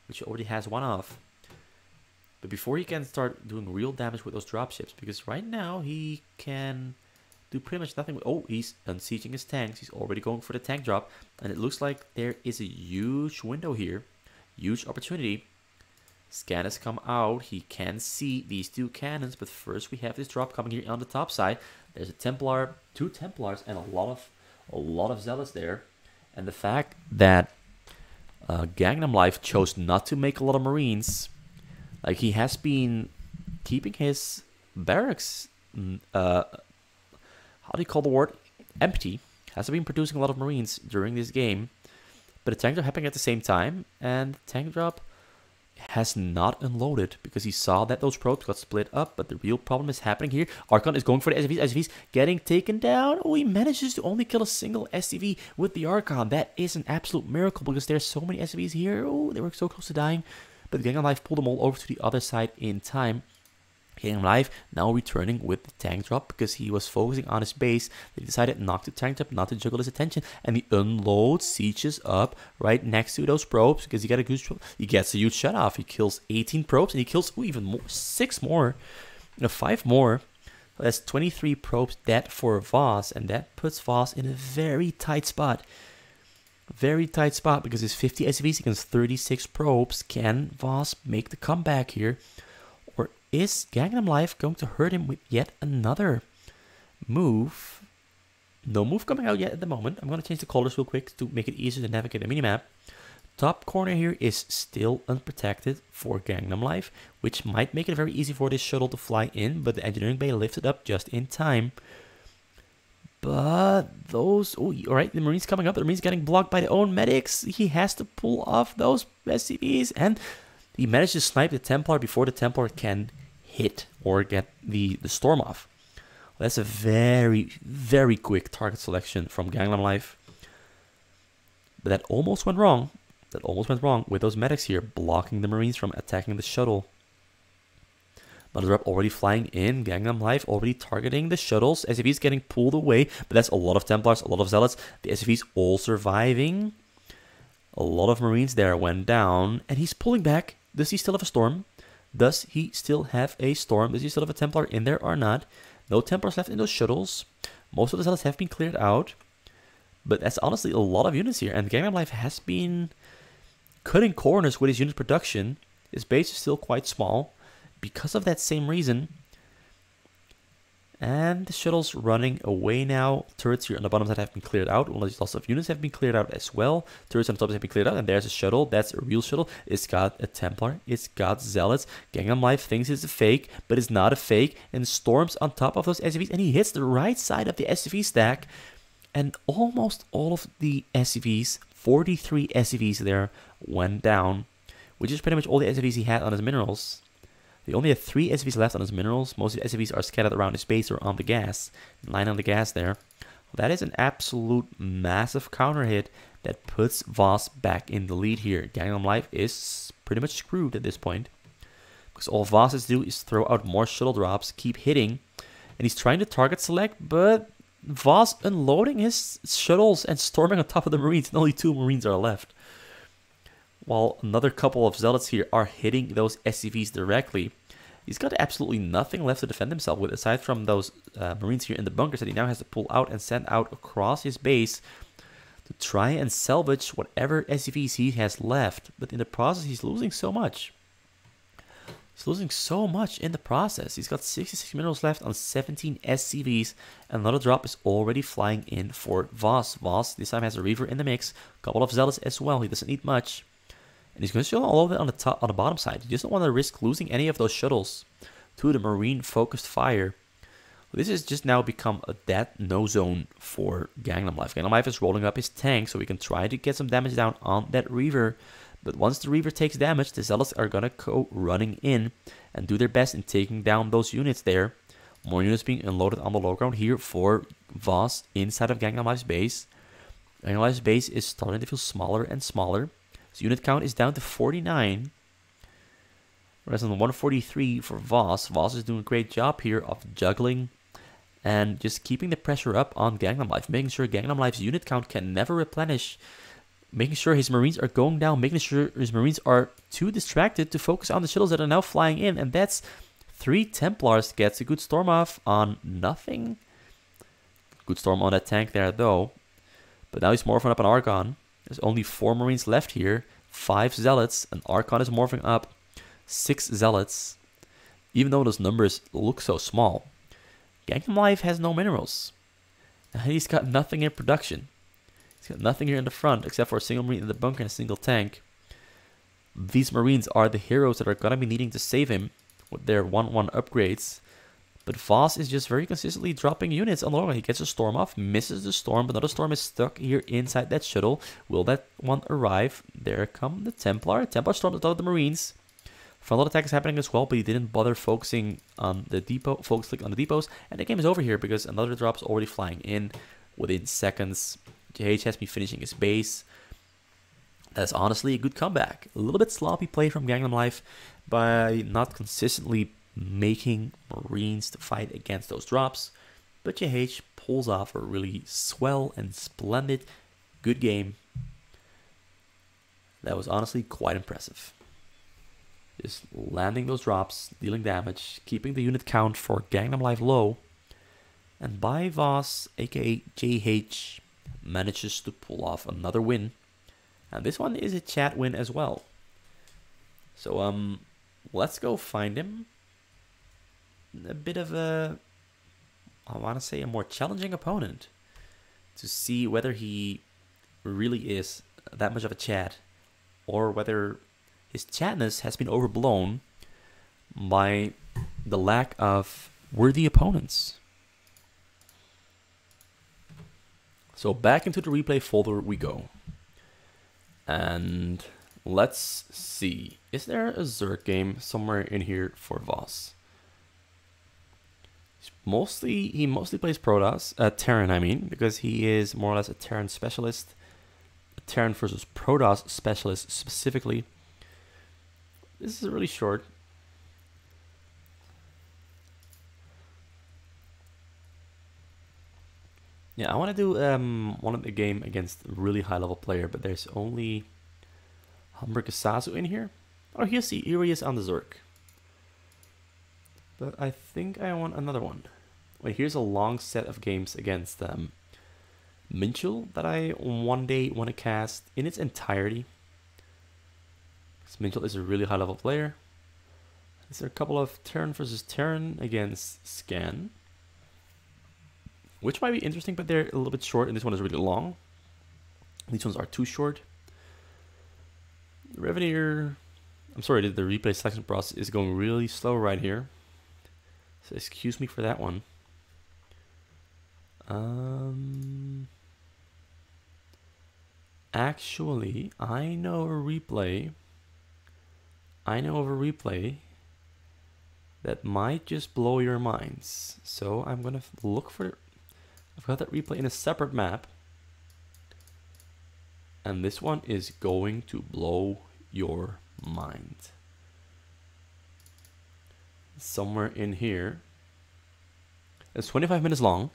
which he already has one of. But before he can start doing real damage with those dropships, because right now he can do pretty much nothing. Oh, he's unsieging his tanks. He's already going for the tank drop. And it looks like there is a huge window here. Huge opportunity. Scan has come out. He can see these 2 cannons. But first we have this drop coming here on the top side. There's a Templar, 2 Templars, and a lot of Zealots there. And the fact that Gangnam Life chose not to make a lot of Marines. Like, he has been keeping his barracks how do you call the word? Empty. Hasn't been producing a lot of Marines during this game. But the tank drop happening at the same time. And the tank drop has not unloaded because he saw that those probes got split up. But the real problem is happening here. Archon is going for the SCVs. SCVs getting taken down. Oh, he manages to only kill a single SCV with the Archon. That is an absolute miracle because there's so many SCVs here. Oh, they were so close to dying. But Gangnam Life pulled them all over to the other side in time. Gangnam Life now returning with the tank drop because he was focusing on his base. They decided not to tank drop, not to juggle his attention, and he unloads, sieges up right next to those probes because he gets a huge shut off. He kills 18 probes and he kills even more, 5 more. So that's 23 probes dead for Voss, and that puts Voss in a very tight spot. Very tight spot because his 50 SCVs against 36 probes. Can Voss make the comeback here? Or is Gangnam Life going to hurt him with yet another move? No move coming out yet at the moment. I'm going to change the colors real quick to make it easier to navigate the minimap. Top corner here is still unprotected for Gangnam Life, which might make it very easy for this shuttle to fly in, but the engineering bay lifted up just in time. But those... Oh, alright, the Marines coming up. The Marines getting blocked by their own medics. He has to pull off those SCVs, and he managed to snipe the Templar before the Templar can hit or get the storm off. Well, that's a very, very quick target selection from Gangnam Life. But that almost went wrong. That almost went wrong with those medics here blocking the Marines from attacking the shuttle. Another drop already flying in. Gangnam Life already targeting the shuttles. SCVs getting pulled away, but that's a lot of Templars, a lot of Zealots. The SCVs all surviving. A lot of Marines there went down, and he's pulling back. Does he still have a storm? Does he still have a storm? Does he still have a Templar in there or not? No Templars left in those shuttles. Most of the Zealots have been cleared out. But that's honestly a lot of units here. And Gangnam Life has been cutting corners with his unit production. His base is still quite small because of that same reason. And the shuttle's running away now. Turrets here on the bottom side have been cleared out. Lots of units have been cleared out as well. Turrets on the top have been cleared out. And there's a shuttle. That's a real shuttle. It's got a Templar. It's got Zealots. Gangnam Life thinks it's a fake, but it's not a fake. And storms on top of those SCVs. And he hits the right side of the SCV stack. And almost all of the SCVs, 43 SCVs there, went down. Which is pretty much all the SCVs he had on his minerals. He only had 3 SCVs left on his minerals. Most of the SCVs are scattered around his base or on the gas. Line on the gas there. That is an absolute massive counter hit that puts Voss back in the lead here. Gangnam Life is pretty much screwed at this point. Because all Voss has to do is throw out more shuttle drops, keep hitting. And he's trying to target select, but Voss unloading his shuttles and storming on top of the Marines. And only 2 Marines are left. While another couple of Zealots here are hitting those SCVs directly. He's got absolutely nothing left to defend himself with, aside from those Marines here in the bunkers that he now has to pull out and send out across his base to try and salvage whatever SCVs he has left. But in the process, he's losing so much. He's losing so much in the process. He's got 66 minerals left on 17 SCVs. And another drop is already flying in for Voss. Voss this time has a Reaver in the mix. A couple of Zealots as well. He doesn't need much. And he's going to show all of it on the top, on the bottom side. He doesn't want to risk losing any of those shuttles to the Marine-focused fire. This has just now become a dead no zone for Gangnam Life. Gangnam Life is rolling up his tank so he can try to get some damage down on that Reaver. But once the Reaver takes damage, the Zealots are going to go running in and do their best in taking down those units there. More units being unloaded on the low ground here for Voss inside of Gangnam Life's base. Gangnam Life's base is starting to feel smaller and smaller. His unit count is down to 49. Whereas on the 143 for Voss. Voss is doing a great job here of juggling and just keeping the pressure up on Gangnam Life. Making sure Gangnam Life's unit count can never replenish. Making sure his Marines are going down. Making sure his Marines are too distracted to focus on the shuttles that are now flying in. And that's 3 Templars. Gets a good storm off on nothing. Good storm on that tank there though. But now he's morphing up an Archon. There's only 4 Marines left here, 5 Zealots, and Archon is morphing up 6 Zealots. Even though those numbers look so small. Gangnam Life has no minerals. And he's got nothing in production. He's got nothing here in the front except for a single Marine in the bunker and a single tank. These Marines are the heroes that are going to be needing to save him with their 1-1 upgrades. But Voss is just very consistently dropping units on the long run. He gets a storm off, misses the storm, but another storm is stuck here inside that shuttle. Will that one arrive? There come the Templar. Templar stormed on top of the Marines. Frontal attack is happening as well, but he didn't bother focusing on the depot, focusing on the depots. And the game is over here because another drop's already flying in within seconds. JH has been finishing his base. That's honestly a good comeback. A little bit sloppy play from Gangnam Life by not consistently making Marines to fight against those drops. But JH pulls off a really swell and splendid good game. That was honestly quite impressive. Just landing those drops, dealing damage, keeping the unit count for Gangnam Life low. And by Voss, aka JH, manages to pull off another win. And this one is a chat win as well. So let's go find him. A bit of a, I want to say, a more challenging opponent to see whether he really is that much of a chat or whether his chatness has been overblown by the lack of worthy opponents. So back into the replay folder we go. And let's see. Is there a Zerg game somewhere in here for Voss? He mostly plays Protoss, Terran I mean, because he is more or less a Terran specialist. A Terran versus Protoss specialist specifically. This is really short. Yeah, I want to do one of the game against a really high level player, but there's only Humbergasazu in here. Oh, here he is on the Zerk. But I think I want another one. Wait, here's a long set of games against Minchel that I one day want to cast in its entirety. Because Minchel is a really high level player. Is there a couple of Terran versus Terran against Scan? Which might be interesting, but they're a little bit short, and this one is really long. These ones are too short. Reveneer, I'm sorry, the replay selection process is going really slow right here. So excuse me for that one. Actually, I know of a replay that might just blow your minds. So I'm gonna look for it. I've got that replay in a separate map. And this one is going to blow your mind. Somewhere in here. It's 25 minutes long.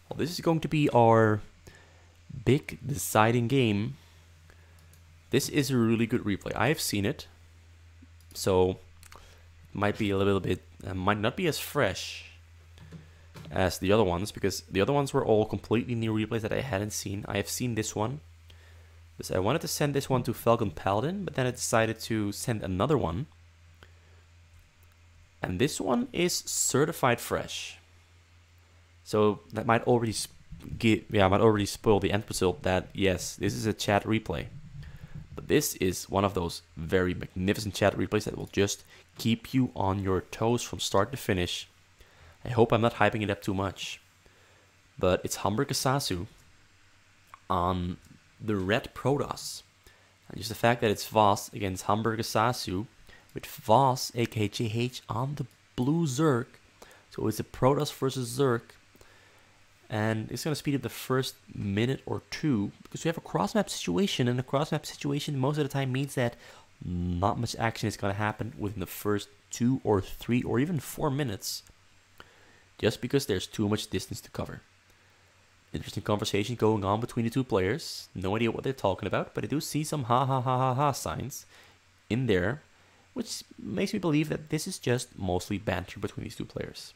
Well, this is going to be our big deciding game. This is a really good replay. I have seen it. So it might be a little bit, might not be as fresh as the other ones, because the other ones were all completely new replays that I hadn't seen. I have seen this one. Because I wanted to send this one to Falcon Paladin, but then I decided to send another one. And this one is certified fresh. So that might already spoil the end result that, yes, this is a chat replay. But this is one of those very magnificent chat replays that will just keep you on your toes from start to finish. I hope I'm not hyping it up too much. But it's Humbergasazu on the red Protoss. And just the fact that it's Voss against Humbergasazu with Voss, aka JH, on the blue Zerk. So it's a Protoss versus Zerk. And it's going to speed up the first minute or two because we have a cross-map situation, and a cross-map situation most of the time means that not much action is going to happen within the first 2 or 3 or even 4 minutes, just because there's too much distance to cover. Interesting conversation going on between the two players. No idea what they're talking about, but I do see some ha ha ha ha ha signs in there, which makes me believe that this is just mostly banter between these two players.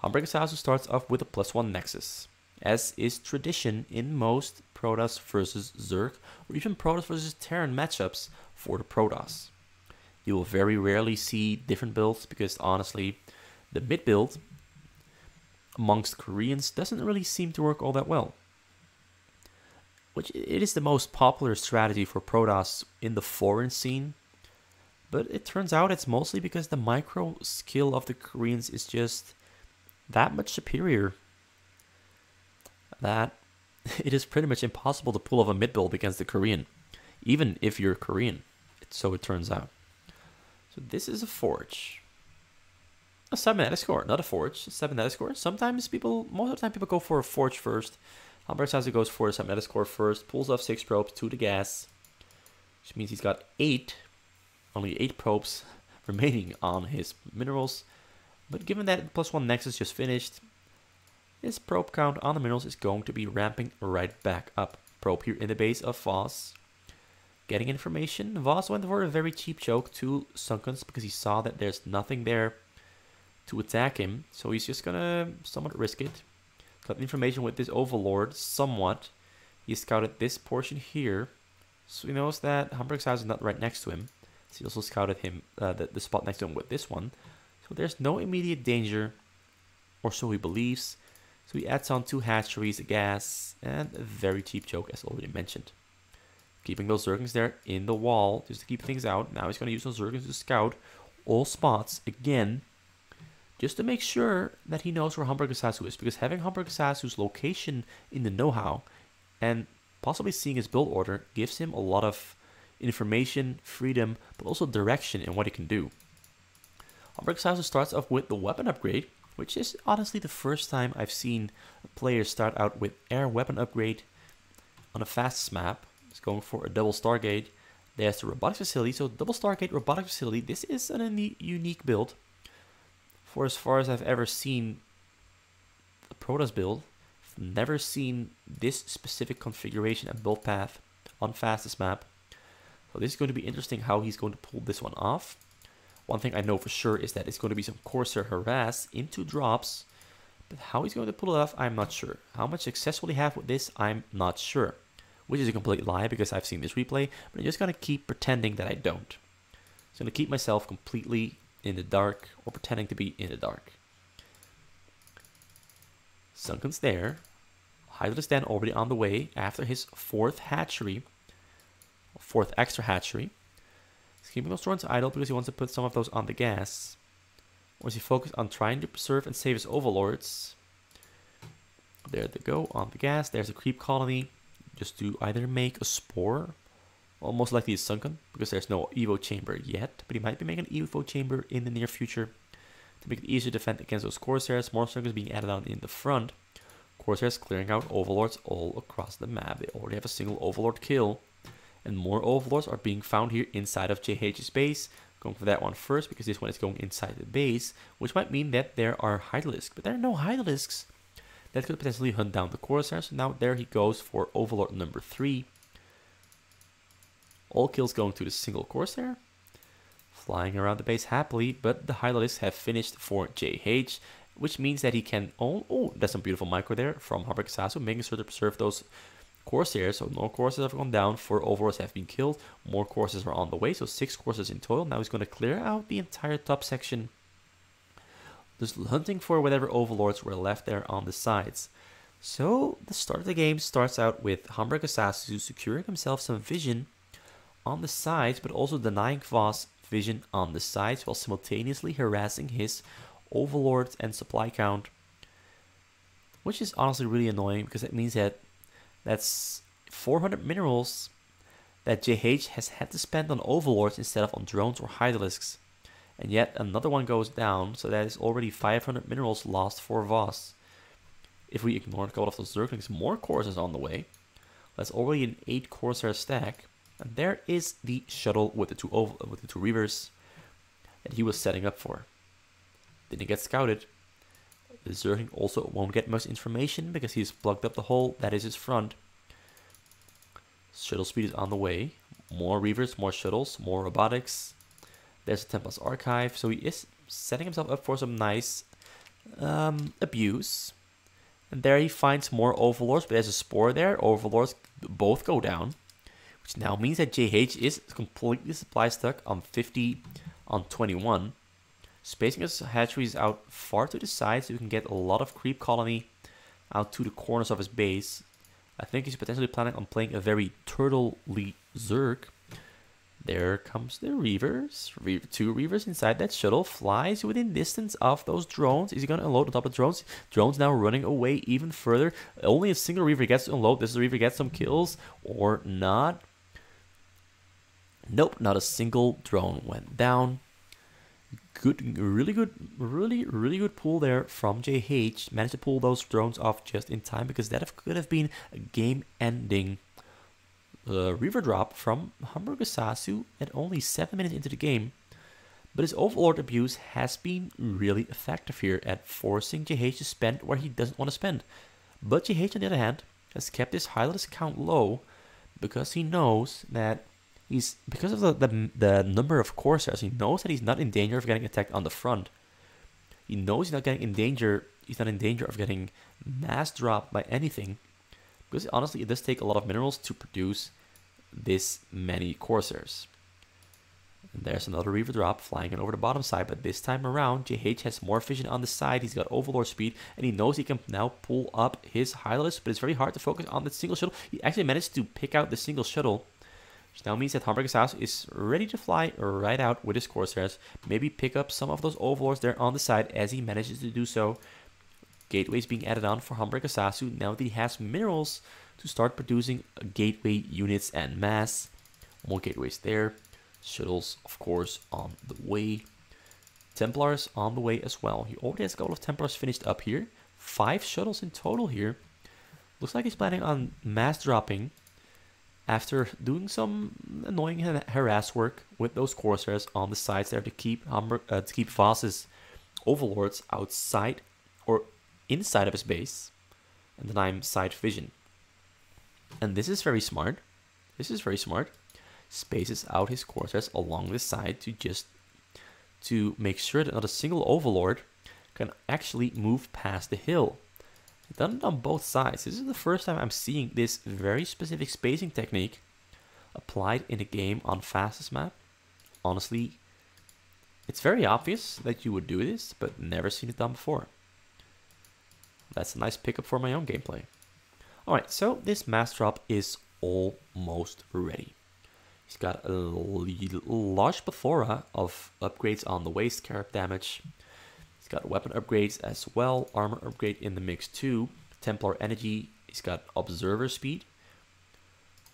Humbergasazu starts off with a +1 Nexus, as is tradition in most Protoss versus Zerg, or even Protoss versus Terran matchups for the Protoss. You will very rarely see different builds, because honestly, the mid build amongst Koreans doesn't really seem to work all that well. Which it is the most popular strategy for Protoss in the foreign scene, but it turns out it's mostly because the micro skill of the Koreans is just that much superior that it is pretty much impossible to pull off a mid build against the Korean, even if you're Korean. So it turns out. So this is a Forge. A 7 score, not a Forge. 7 score. Most of the time people go for a Forge first. Humbergasazu goes for a 7 score first, pulls off 6 probes, 2 to gas, which means he's got only 8 probes remaining on his minerals. But given that +1 Nexus just finished, his probe count on the minerals is going to be ramping right back up. Probe here in the base of Voss. Getting information. Voss went for a very cheap choke to Sunkens because he saw that there's nothing there to attack him. So he's just gonna somewhat risk it. Got information with this Overlord somewhat. He scouted this portion here. So he knows that Humbergasazu is not right next to him. So he also scouted him the spot next to him with this one. So there's no immediate danger, or so he believes. So he adds on 2 hatcheries, a gas, and a very cheap choke, as already mentioned. Keeping those Zerglings there in the wall just to keep things out. Now he's going to use those Zerglings to scout all spots again, just to make sure that he knows where Humbergasazu is. Because having Humbergasazu's location in the know-how and possibly seeing his build order gives him a lot of information, freedom, but also direction in what he can do. Humbergasazu starts off with the weapon upgrade, which is honestly the first time I've seen a player start out with air weapon upgrade on a fastest map. He's going for a double Stargate. There's the robotics facility, so double Stargate robotics facility. This is a unique build. For as far as I've ever seen a Protoss build, never seen this specific configuration and build path on fastest map. So this is going to be interesting how he's going to pull this one off. One thing I know for sure is that it's going to be some Corsair harass into drops. But how he's going to pull it off, I'm not sure. How much success will he have with this, I'm not sure. Which is a complete lie because I've seen this replay. But I'm just going to keep pretending that I don't. I'm going to keep myself completely in the dark, or pretending to be in the dark. Sunken's there. Hydralisk then already on the way after his fourth hatchery. Fourth extra hatchery. He's keeping those drones idle because he wants to put some of those on the gas. Or is he focused on trying to preserve and save his overlords? There they go, on the gas. There's a creep colony. Just to either make a spore. Well, most likely it's sunken because there's no Evo chamber yet. But he might be making an Evo chamber in the near future to make it easier to defend against those Corsairs. More sunkens being added on in the front. Corsairs clearing out overlords all across the map. They already have a single overlord kill. And more overlords are being found here inside of JH's base. Going for that one first because this one is going inside the base. Which might mean that there are Hydralisks. But there are no Hydralisks that could potentially hunt down the Corsairs. So now there he goes for overlord number 3. All kills going to the single Corsair. Flying around the base happily, but the Hydralisks have finished for JH, which means that he can own... Oh, that's some beautiful micro there from Humber Kasasu, making sure to preserve those Corsairs. So no Corsairs have gone down, 4 overlords have been killed, more Corsairs are on the way, so 6 Corsairs in total. Now he's going to clear out the entire top section, just hunting for whatever overlords were left there on the sides. So the start of the game starts out with Humber Kasasu securing himself some vision on the sides, but also denying Voss vision on the sides while simultaneously harassing his overlords and supply count, which is honestly really annoying because it means that that's 400 minerals that JH has had to spend on overlords instead of on drones or Hydralisks. And yet another one goes down, so that is already 500 minerals lost for Voss. If we ignore a couple of those Zerglings, more Corsairs on the way. That's already an 8 Corsair stack. And there is the shuttle with the two Reavers that he was setting up for. Didn't get scouted. The Zergling also won't get much information because he's plugged up the hole that is his front. Shuttle speed is on the way. More Reavers, more shuttles, more robotics. There's a Templar's Archive. So he is setting himself up for some nice abuse. And there he finds more Overlords, but there's a Spore there. Overlords both go down. Which now means that JH is completely supply stuck on 50 on 21. Spacing his hatcheries out far to the side so we can get a lot of creep colony out to the corners of his base. I think he's potentially planning on playing a very turtle-ly Zerg. There comes the Reavers. 2 Reavers inside that shuttle. Flies within distance of those drones. Is he going to unload on top of drones? Drones now running away even further. Only a single Reaver gets to unload. Does the Reaver get some kills or not? Nope, not a single drone went down. Good, really good pull there from JH. Managed to pull those drones off just in time because that could have been a game-ending Reaver drop from Humber Kasasu at only 7 minutes into the game. But his overlord abuse has been really effective here at forcing JH to spend where he doesn't want to spend. But JH, on the other hand, has kept his Hydralisk count low because he knows that because of the number of Corsairs, he knows that he's not in danger of getting attacked on the front. He knows he's not in danger of getting mass dropped by anything. Because honestly, it does take a lot of minerals to produce this many Corsairs. And there's another Reaver drop flying in over the bottom side, but this time around, JH has more vision on the side. He's got Overlord speed, and he knows he can now pull up his Hydralisk, but it's very hard to focus on the single shuttle. He actually managed to pick out the single shuttle, which now means that Humber Kasasu is ready to fly right out with his Corsairs. Maybe pick up some of those Overlords there on the side as he manages to do so. Gateways being added on for Humber Kasasu now that he has minerals to start producing gateway units en masse. More gateways there. Shuttles, of course, on the way. Templars on the way as well. He already has a couple of Templars finished up here. 5 shuttles in total here. Looks like he's planning on mass dropping after doing some annoying harass work with those Corsairs on the sides there to keep Voss's Overlords outside or inside of his base. and then I'm side vision. And this is very smart. This is very smart. Spaces out his quarters along the side to make sure that not a single overlord can actually move past the hill. Done it on both sides. This is the first time I'm seeing this very specific spacing technique applied in a game on fastest map. Honestly, it's very obvious that you would do this, but never seen it done before. That's a nice pickup for my own gameplay. Alright, so this mass drop is almost ready. He's got a large plethora of upgrades on the way, scarab damage. He's got weapon upgrades as well, armor upgrade in the mix too, Templar energy. He's got observer speed.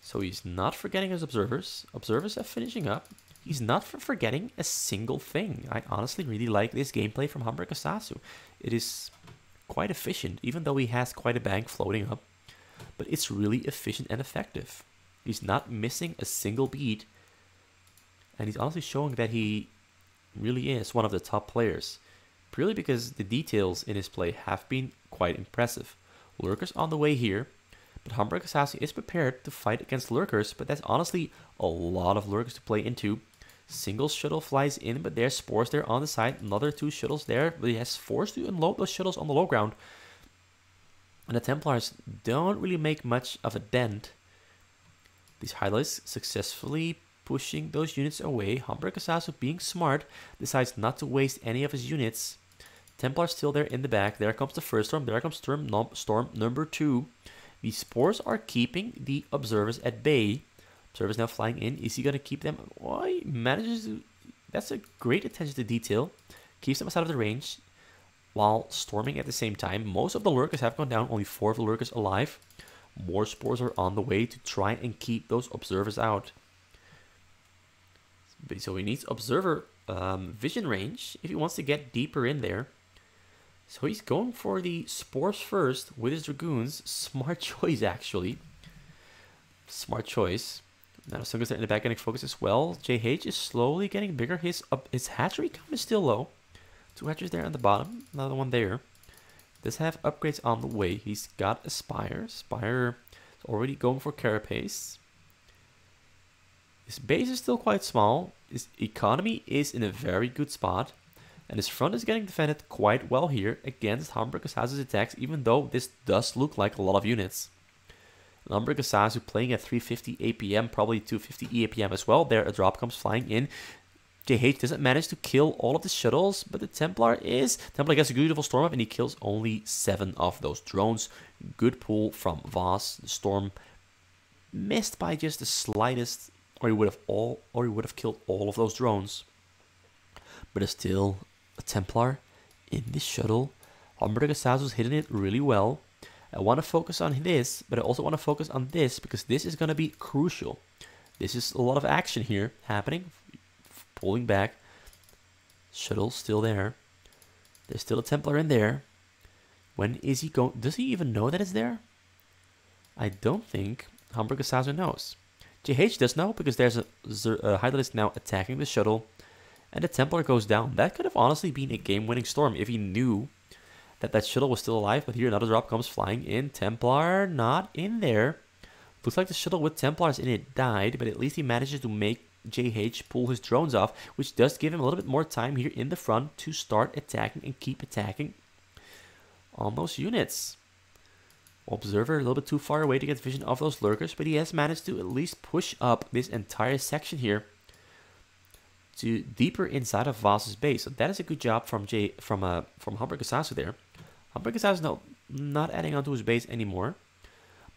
So he's not forgetting his observers. Observers are finishing up. He's not forgetting a single thing. I honestly really like this gameplay from Humber Kasasu. It is quite efficient, even though he has quite a bank floating up. But it's really efficient and effective. He's not missing a single beat. And he's honestly showing that he really is one of the top players. Purely because the details in his play have been quite impressive. Lurkers on the way here. But Humber Kasasu is prepared to fight against lurkers. But that's honestly a lot of lurkers to play into. Single shuttle flies in, but there's spores there on the side. Another 2 shuttles there. But he has forced to unload those shuttles on the low ground. And the Templars don't really make much of a dent. These highlights successfully pushing those units away. Humber Kasasu, being smart, decides not to waste any of his units. Templars still there in the back. There comes the first storm. There comes storm number 2. The spores are keeping the observers at bay. Observers now flying in. Is he going to keep them? Oh, he manages to... That's a great attention to detail. Keeps them outside of the range while storming at the same time. Most of the lurkers have gone down. Only 4 of the lurkers alive. More spores are on the way to try and keep those observers out. So he needs observer vision range if he wants to get deeper in there. So he's going for the spores first with his dragoons. Smart choice, actually. Smart choice. Now Sungus are in the back getting focused as well. JH is slowly getting bigger. His hatchery count is still low. 2 hatcheries there on the bottom. Another one there. Does have upgrades on the way. He's got a Spire. Spire is already going for Carapace. His base is still quite small. His economy is in a very good spot. And his front is getting defended quite well here against Humber Kasasu's attacks, even though this does look like a lot of units. And Humber Kasasu playing at 350 APM, probably 250 EAPM as well. There a drop comes flying in. JH doesn't manage to kill all of the shuttles, but the Templar gets a beautiful storm up and he kills only 7 of those drones. Good pull from Voss. The storm missed by just the slightest, or he would have killed all of those drones. But it's still a Templar in this shuttle. Humber Kasasu's hitting it really well. I want to focus on this, but I also want to focus on this because this is going to be crucial. This is a lot of action here happening. Pulling back. Shuttle still there. There's still a Templar in there. When is he going? Does he even know that it's there? I don't think Humber Kasasu knows. JH does know because there's a Hydralist now attacking the shuttle. And the Templar goes down. That could have honestly been a game-winning storm if he knew that that shuttle was still alive. But here another drop comes flying in. Templar not in there. Looks like the shuttle with Templars in it died. But at least he manages to make JH pull his drones off, which does give him a little bit more time here in the front to start attacking and keep attacking on those units. Observer a little bit too far away to get vision of those lurkers, but he has managed to at least push up this entire section here to deeper inside of Voss's base. So that is a good job from Humber Kasasu there. Humber Kasasu not adding onto his base anymore,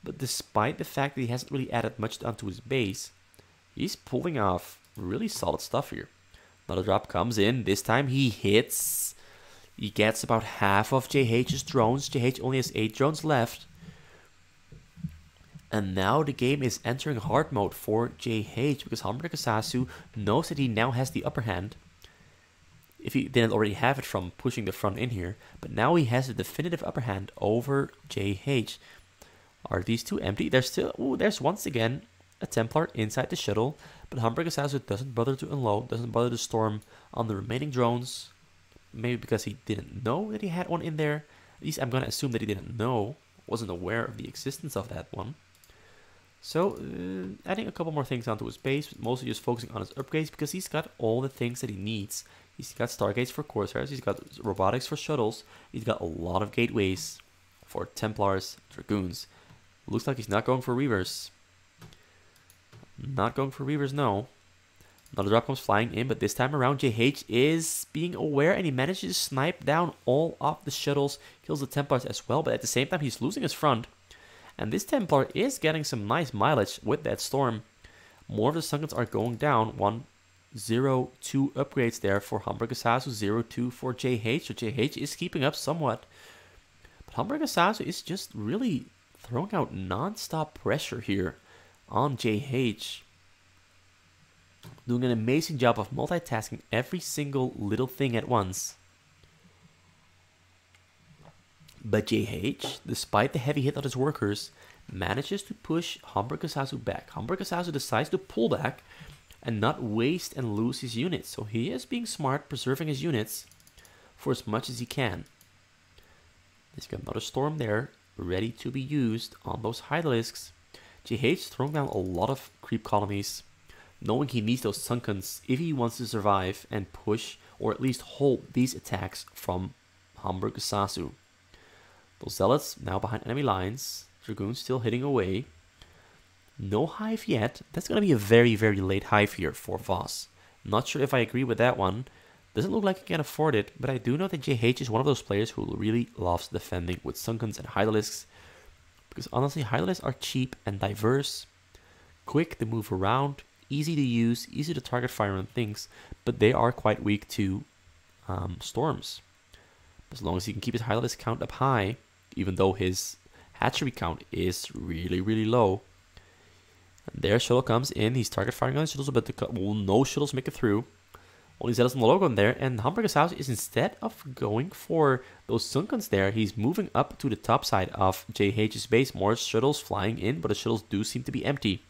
but despite the fact that he hasn't really added much onto his base, he's pulling off really solid stuff here. Another drop comes in. This time he hits. He gets about half of JH's drones. JH only has 8 drones left. And now the game is entering hard mode for JH because Humber Kasasu knows that he now has the upper hand. If he didn't already have it from pushing the front in here. But now he has the definitive upper hand over JH. Are these 2 empty? There's still... Ooh, there's once again a Templar inside the shuttle, but Humber Kasasu doesn't bother to unload, doesn't bother to storm on the remaining drones. Maybe because he didn't know that he had one in there. At least I'm going to assume that he didn't know, Wasn't aware of the existence of that one. So, adding a couple more things onto his base, mostly just focusing on his upgrades because he's got all the things that he needs. He's got Stargates for Corsairs, he's got robotics for shuttles, he's got a lot of gateways for Templars, Dragoons. Looks like he's not going for Reavers. Not going for Reavers, no. Another drop comes flying in, but this time around JH is being aware and he manages to snipe down all of the shuttles, kills the Templars as well, but at the same time he's losing his front. And this Templar is getting some nice mileage with that storm. More of the Sunkens are going down. 1-0-2 upgrades there for Hamburger-Sasu, 0-2 for JH. So JH is keeping up somewhat. But Hamburger-Sasu is just really throwing out non-stop pressure here on JH. Doing an amazing job of multitasking every single little thing at once. But JH, despite the heavy hit on his workers, manages to push Hamburger-Sasu back. Hamburger-Sasu decides to pull back and not waste and lose his units. So he is being smart, preserving his units for as much as he can. He's got another storm there, ready to be used on those Hydralisks. JH throwing down a lot of creep colonies, knowing he needs those Sunkens if he wants to survive and push or at least hold these attacks from Hamburger-Sasu. Those Zealots now behind enemy lines. Dragoons still hitting away. No hive yet. That's going to be a very, very late hive here for Voss. Not sure if I agree with that one. Doesn't look like he can afford it, but I do know that JH is one of those players who really loves defending with Sunkens and Hydralisks. Because honestly, Hydralisks are cheap and diverse. Quick to move around. Easy to use. Easy to target fire on things. But they are quite weak to storms. As long as he can keep his Hydralisk count up high. Even though his hatchery count is really, really low. And there, shuttle comes in. He's target firing on shuttles, but no shuttles make it through. Only Zealots on the logo in there. And Hamburger's house is, instead of going for those Sunkens there, he's moving up to the top side of JH's base. More shuttles flying in, but the shuttles do seem to be empty.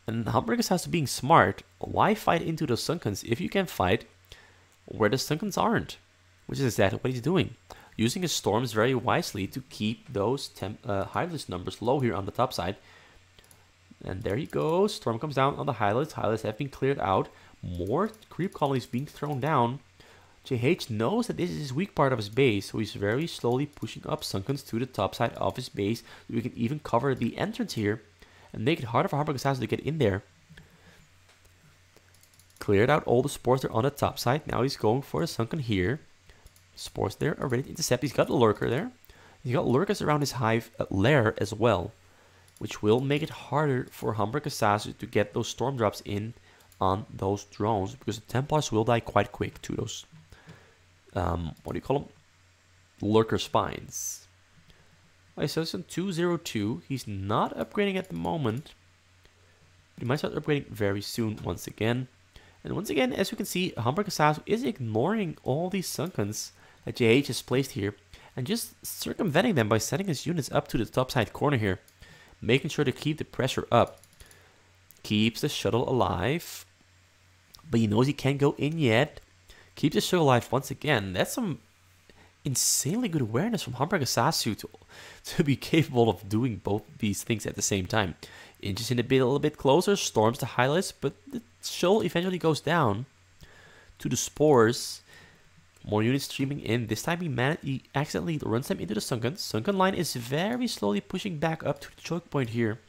And Hamburger's house being smart. Why fight into those Sunkens if you can fight where the Sunkens aren't? Which is exactly what he's doing. Using his storms very wisely to keep those Hydralisk numbers low here on the top side. And there he goes. Storm comes down on the Hydralisks. Hydralisks have been cleared out. More creep colonies being thrown down. JH knows that this is his weak part of his base, so he's very slowly pushing up Sunkens to the top side of his base. So we can even cover the entrance here and make it harder for Hamburger's house to get in there. Cleared out all the spores there on the top side. Now he's going for the Sunken here. Spores there are ready to intercept. He's got a lurker there. He's got lurkers around his hive lair as well, which will make it harder for Hamburger-Sasu to get those storm drops in on those drones, because the Templars will die quite quick to those, what do you call them? Lurker spines. Okay, so it's on 202. He's not upgrading at the moment, but he might start upgrading very soon once again. And once again, as you can see, Hamburger-Sasu is ignoring all these Sunkens that JH has placed here and just circumventing them by setting his units up to the top side corner here, making sure to keep the pressure up. Keeps the shuttle alive, but he knows he can't go in yet. Keeps the shuttle alive once again. That's some insanely good awareness from Hamburger-Sasu to be capable of doing both these things at the same time. Inches in a little bit closer, storms the Hydralisk, but the shuttle eventually goes down to the spores. More units streaming in. This time he accidentally runs them into the Sunken. Sunken line is very slowly pushing back up to the choke point here.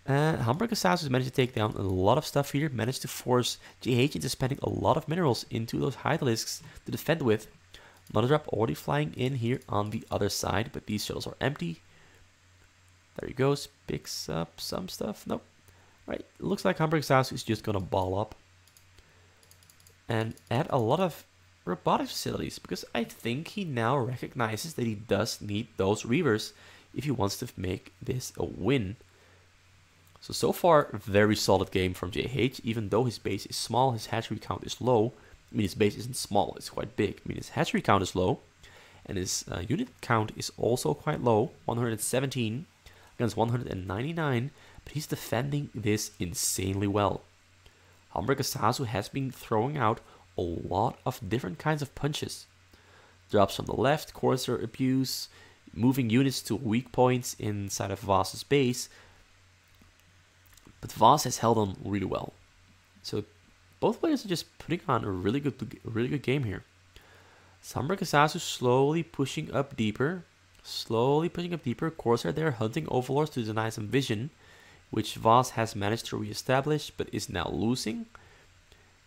Hamburger-Sasu has managed to take down a lot of stuff here. Managed to force JH into spending a lot of minerals into those Hydralisks to defend with. Another drop already flying in here on the other side, but these shuttles are empty. There he goes. Picks up some stuff. Nope. Right. It looks like Hamburger-Sasu is just going to ball up and add a lot of robotic facilities, because I think he now recognizes that he does need those Reavers if he wants to make this a win. So far, very solid game from JH. Even though his base is small, his hatchery count is low. I mean, his base isn't small, it's quite big. I mean, his hatchery count is low, and his unit count is also quite low, 117 against 199, but he's defending this insanely well. Hamburger-Sasu has been throwing out a lot of different kinds of punches. Drops from the left, Corsair abuse, moving units to weak points inside of Voss's base. But Voss has held on really well. So both players are just putting on a really good game here. Humber Kasasu slowly pushing up deeper. Corsair there hunting Overlords to deny some vision, which Voss has managed to reestablish, but is now losing.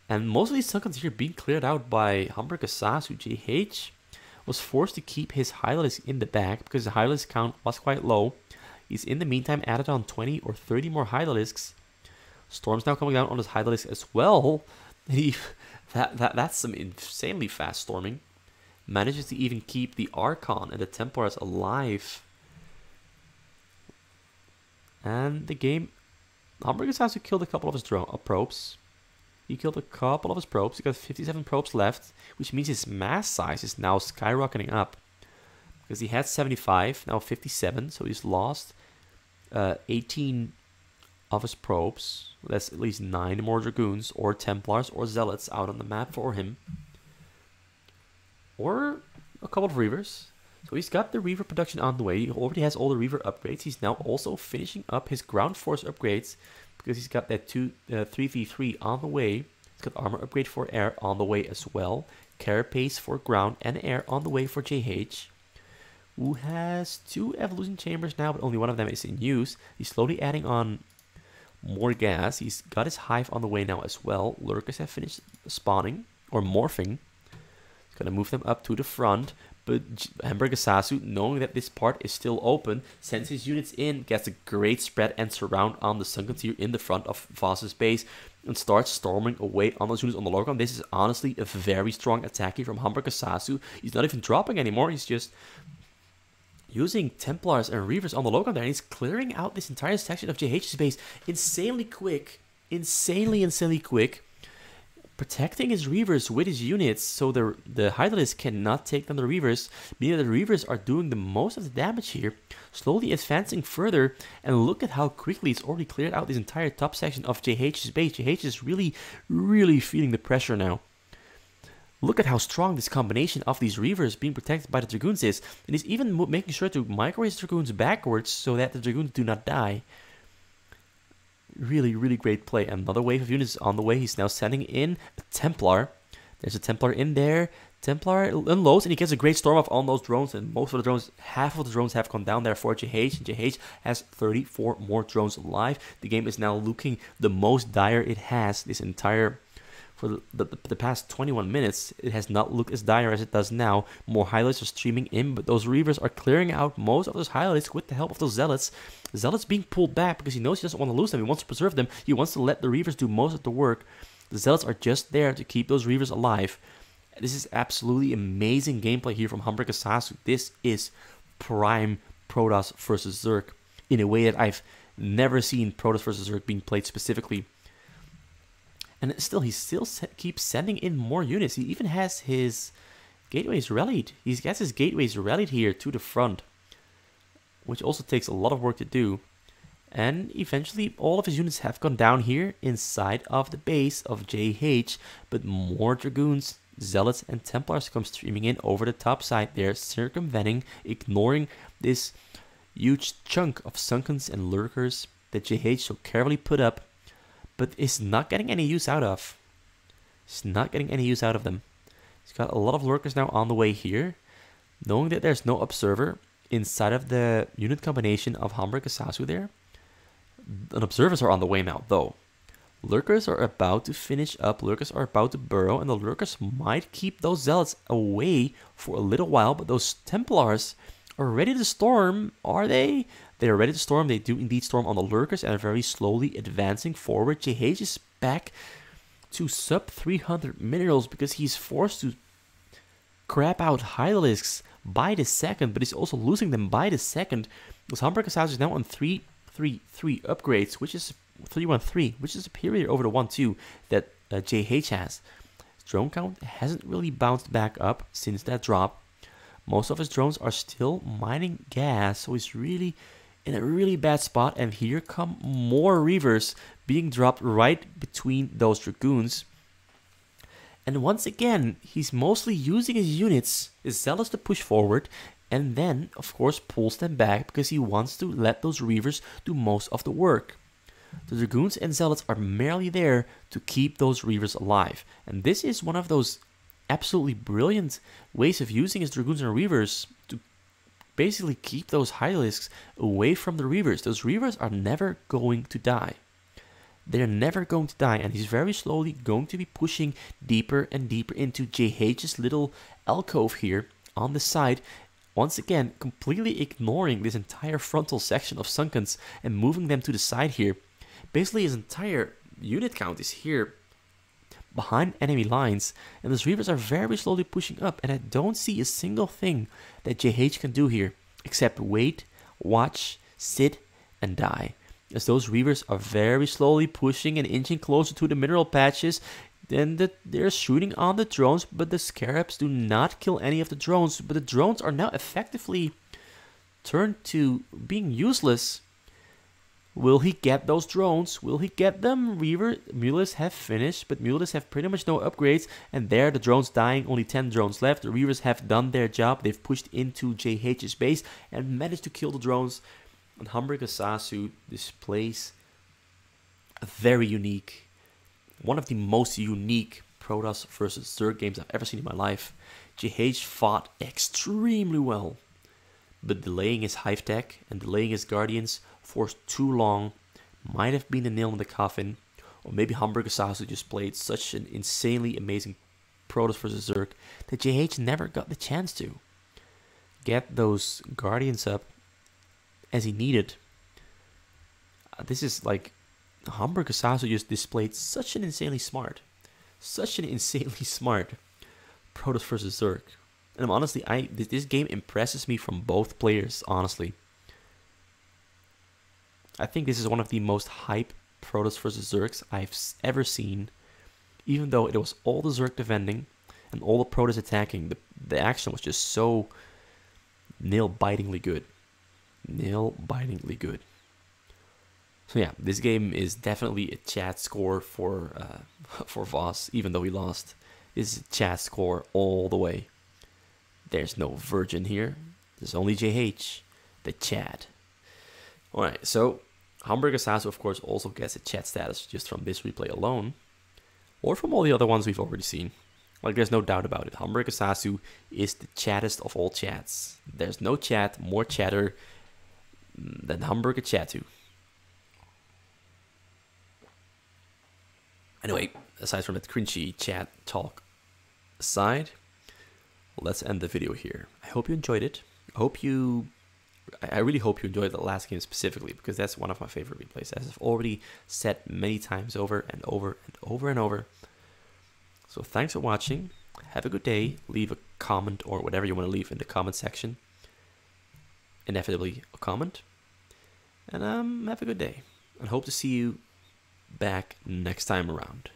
And most of these sunkens here being cleared out by Humber Kasasu. JH was forced to keep his Hydralisk in the back because the Hydralisk count was quite low. He's in the meantime added on 20 or 30 more Hydralisks. Storm's now coming down on his Hydralisk as well. That's some insanely fast storming. Manages to even keep the Archon and the Templars alive. And the game, Humber Kasasu killed a couple of his probes. He killed a couple of his probes. He got 57 probes left, which means his mass size is now skyrocketing up. Because he had 75, now 57, so he's lost 18 of his probes. That's at least 9 more Dragoons, or Templars, or Zealots out on the map for him. Or a couple of Reavers. So he's got the Reaver production on the way. He already has all the Reaver upgrades. He's now also finishing up his ground force upgrades because he's got that 3v3 on the way. He's got armor upgrade for air on the way as well. Carapace for ground and air on the way for JH, who has 2 evolution chambers now, but only one of them is in use. He's slowly adding on more gas. He's got his hive on the way now as well. Lurkers have finished spawning or morphing. He's gonna move them up to the front, but Humber Kasasu, knowing that this part is still open, sends his units in, gets a great spread and surround on the sunken tier in the front of Voss's base, and starts storming away on those units on the lower ground. This is honestly a very strong attack here from Humber Kasasu. He's not even dropping anymore, he's just using Templars and Reavers on the low ground there, and he's clearing out this entire section of JH's base insanely quick. Insanely quick. Protecting his Reavers with his units so the Hydralisk cannot take down the Reavers, meaning the Reavers are doing the most of the damage here, slowly advancing further, and look at how quickly it's already cleared out this entire top section of JH's base. JH is really feeling the pressure now. Look at how strong this combination of these Reavers being protected by the Dragoons is, and he's even making sure to micro his Dragoons backwards so that the Dragoons do not die. Really great play. Another wave of units on the way. He's now sending in a Templar. There's a Templar in there. Templar unloads, and he gets a great storm off on those drones, and most of the drones, half of the drones have gone down there for JH, and JH has 34 more drones alive. The game is now looking the most dire it has this entire... For the past 21 minutes, it has not looked as dire as it does now. More highlights are streaming in, but those Reavers are clearing out most of those highlights with the help of those Zealots. The Zealots being pulled back because he knows he doesn't want to lose them. He wants to preserve them. He wants to let the Reavers do most of the work. The Zealots are just there to keep those Reavers alive. This is absolutely amazing gameplay here from Humber Kasasu. This is prime Protoss versus Zerg in a way that I've never seen Protoss versus Zerg being played specifically. And he still keeps sending in more units. He even has his gateways rallied. He gets his gateways rallied here to the front, which also takes a lot of work to do. And eventually all of his units have gone down here inside of the base of JH, but more Dragoons, Zealots, and Templars come streaming in over the top side. They're circumventing, ignoring this huge chunk of Sunkens and Lurkers that JH so carefully put up, but is not getting any use out of. He's not getting any use out of them. He's got a lot of Lurkers now on the way here. Knowing that there's no Observer inside of the unit combination of Humber Kasasu there. And Observers are on the way now, though. Lurkers are about to finish up. Lurkers are about to burrow, and the Lurkers might keep those Zealots away for a little while, but those Templars are ready to storm, are they? They are ready to storm. They do indeed storm on the Lurkers and are very slowly advancing forward. JH is back to sub 300 minerals because he's forced to crap out Hydralisks by the second, but he's also losing them by the second. Because Humber Kasasu is now on 333 upgrades, which is 313, which is superior over the 1-2 that JH has. His drone count hasn't really bounced back up since that drop. Most of his drones are still mining gas, so he's really in a really bad spot. And here come more Reavers being dropped right between those Dragoons. And once again, he's mostly using his units, his Zealots, to push forward, and then, of course, pulls them back because he wants to let those Reavers do most of the work. The Dragoons and Zealots are merely there to keep those Reavers alive, and this is one of those absolutely brilliant ways of using his Dragoons and Reavers to basically keep those Hydralisks away from the Reavers. Those Reavers are never going to die. They're never going to die, and he's very slowly going to be pushing deeper and deeper into JH's little alcove here on the side. Once again, completely ignoring this entire frontal section of Sunkens and moving them to the side here. Basically, his entire unit count is here behind enemy lines, and those Reavers are very slowly pushing up, and I don't see a single thing that JH can do here except wait, watch, sit, and die. As those Reavers are very slowly pushing and inching closer to the mineral patches, then they're shooting on the drones, but the Scarabs do not kill any of the drones. But the drones are now effectively turned to being useless. Will he get those drones? Will he get them? Mules have finished, but Mules have pretty much no upgrades. And there, the drones dying, only 10 drones left. The Reavers have done their job. They've pushed into JH's base and managed to kill the drones. And Humbrig Asasu displays a very unique, one of the most unique Protoss versus Zerg games I've ever seen in my life. JH fought extremely well, but delaying his Hive Tech and delaying his Guardians for too long might have been the nail in the coffin. Or maybe Humbrig Asasu just played such an insanely amazing Protoss versus Zerg that JH never got the chance to get those Guardians up as he needed. This is like Humbrig Asasu just displayed such an insanely smart Protoss versus Zerg. And honestly, this game impresses me from both players, honestly. I think this is one of the most hype Protoss versus Zergs I've ever seen. Even though it was all the Zerg defending and all the Protoss attacking, the action was just so nail-bitingly good. Nail-bitingly good. So yeah, this game is definitely a chat score for Voss, even though he lost. This is a chat score all the way. There's no virgin here. There's only JH, the chat. Alright, so Humbrig Asasu, of course, also gets a chat status just from this replay alone, or from all the other ones we've already seen. Like, there's no doubt about it. Humbrig Asasu is the chattest of all chats. There's no chat more chatter than Humbrig Achatu. Anyway, aside from that cringy chat talk aside, let's end the video here. I hope you enjoyed it. I really hope you enjoyed the last game specifically, because that's one of my favorite replays, as I've already said many times over and over and over and over. So thanks for watching. Have a good day. Leave a comment or whatever you want to leave in the comment section. Inevitably a comment. And have a good day. And hope to see you back next time around.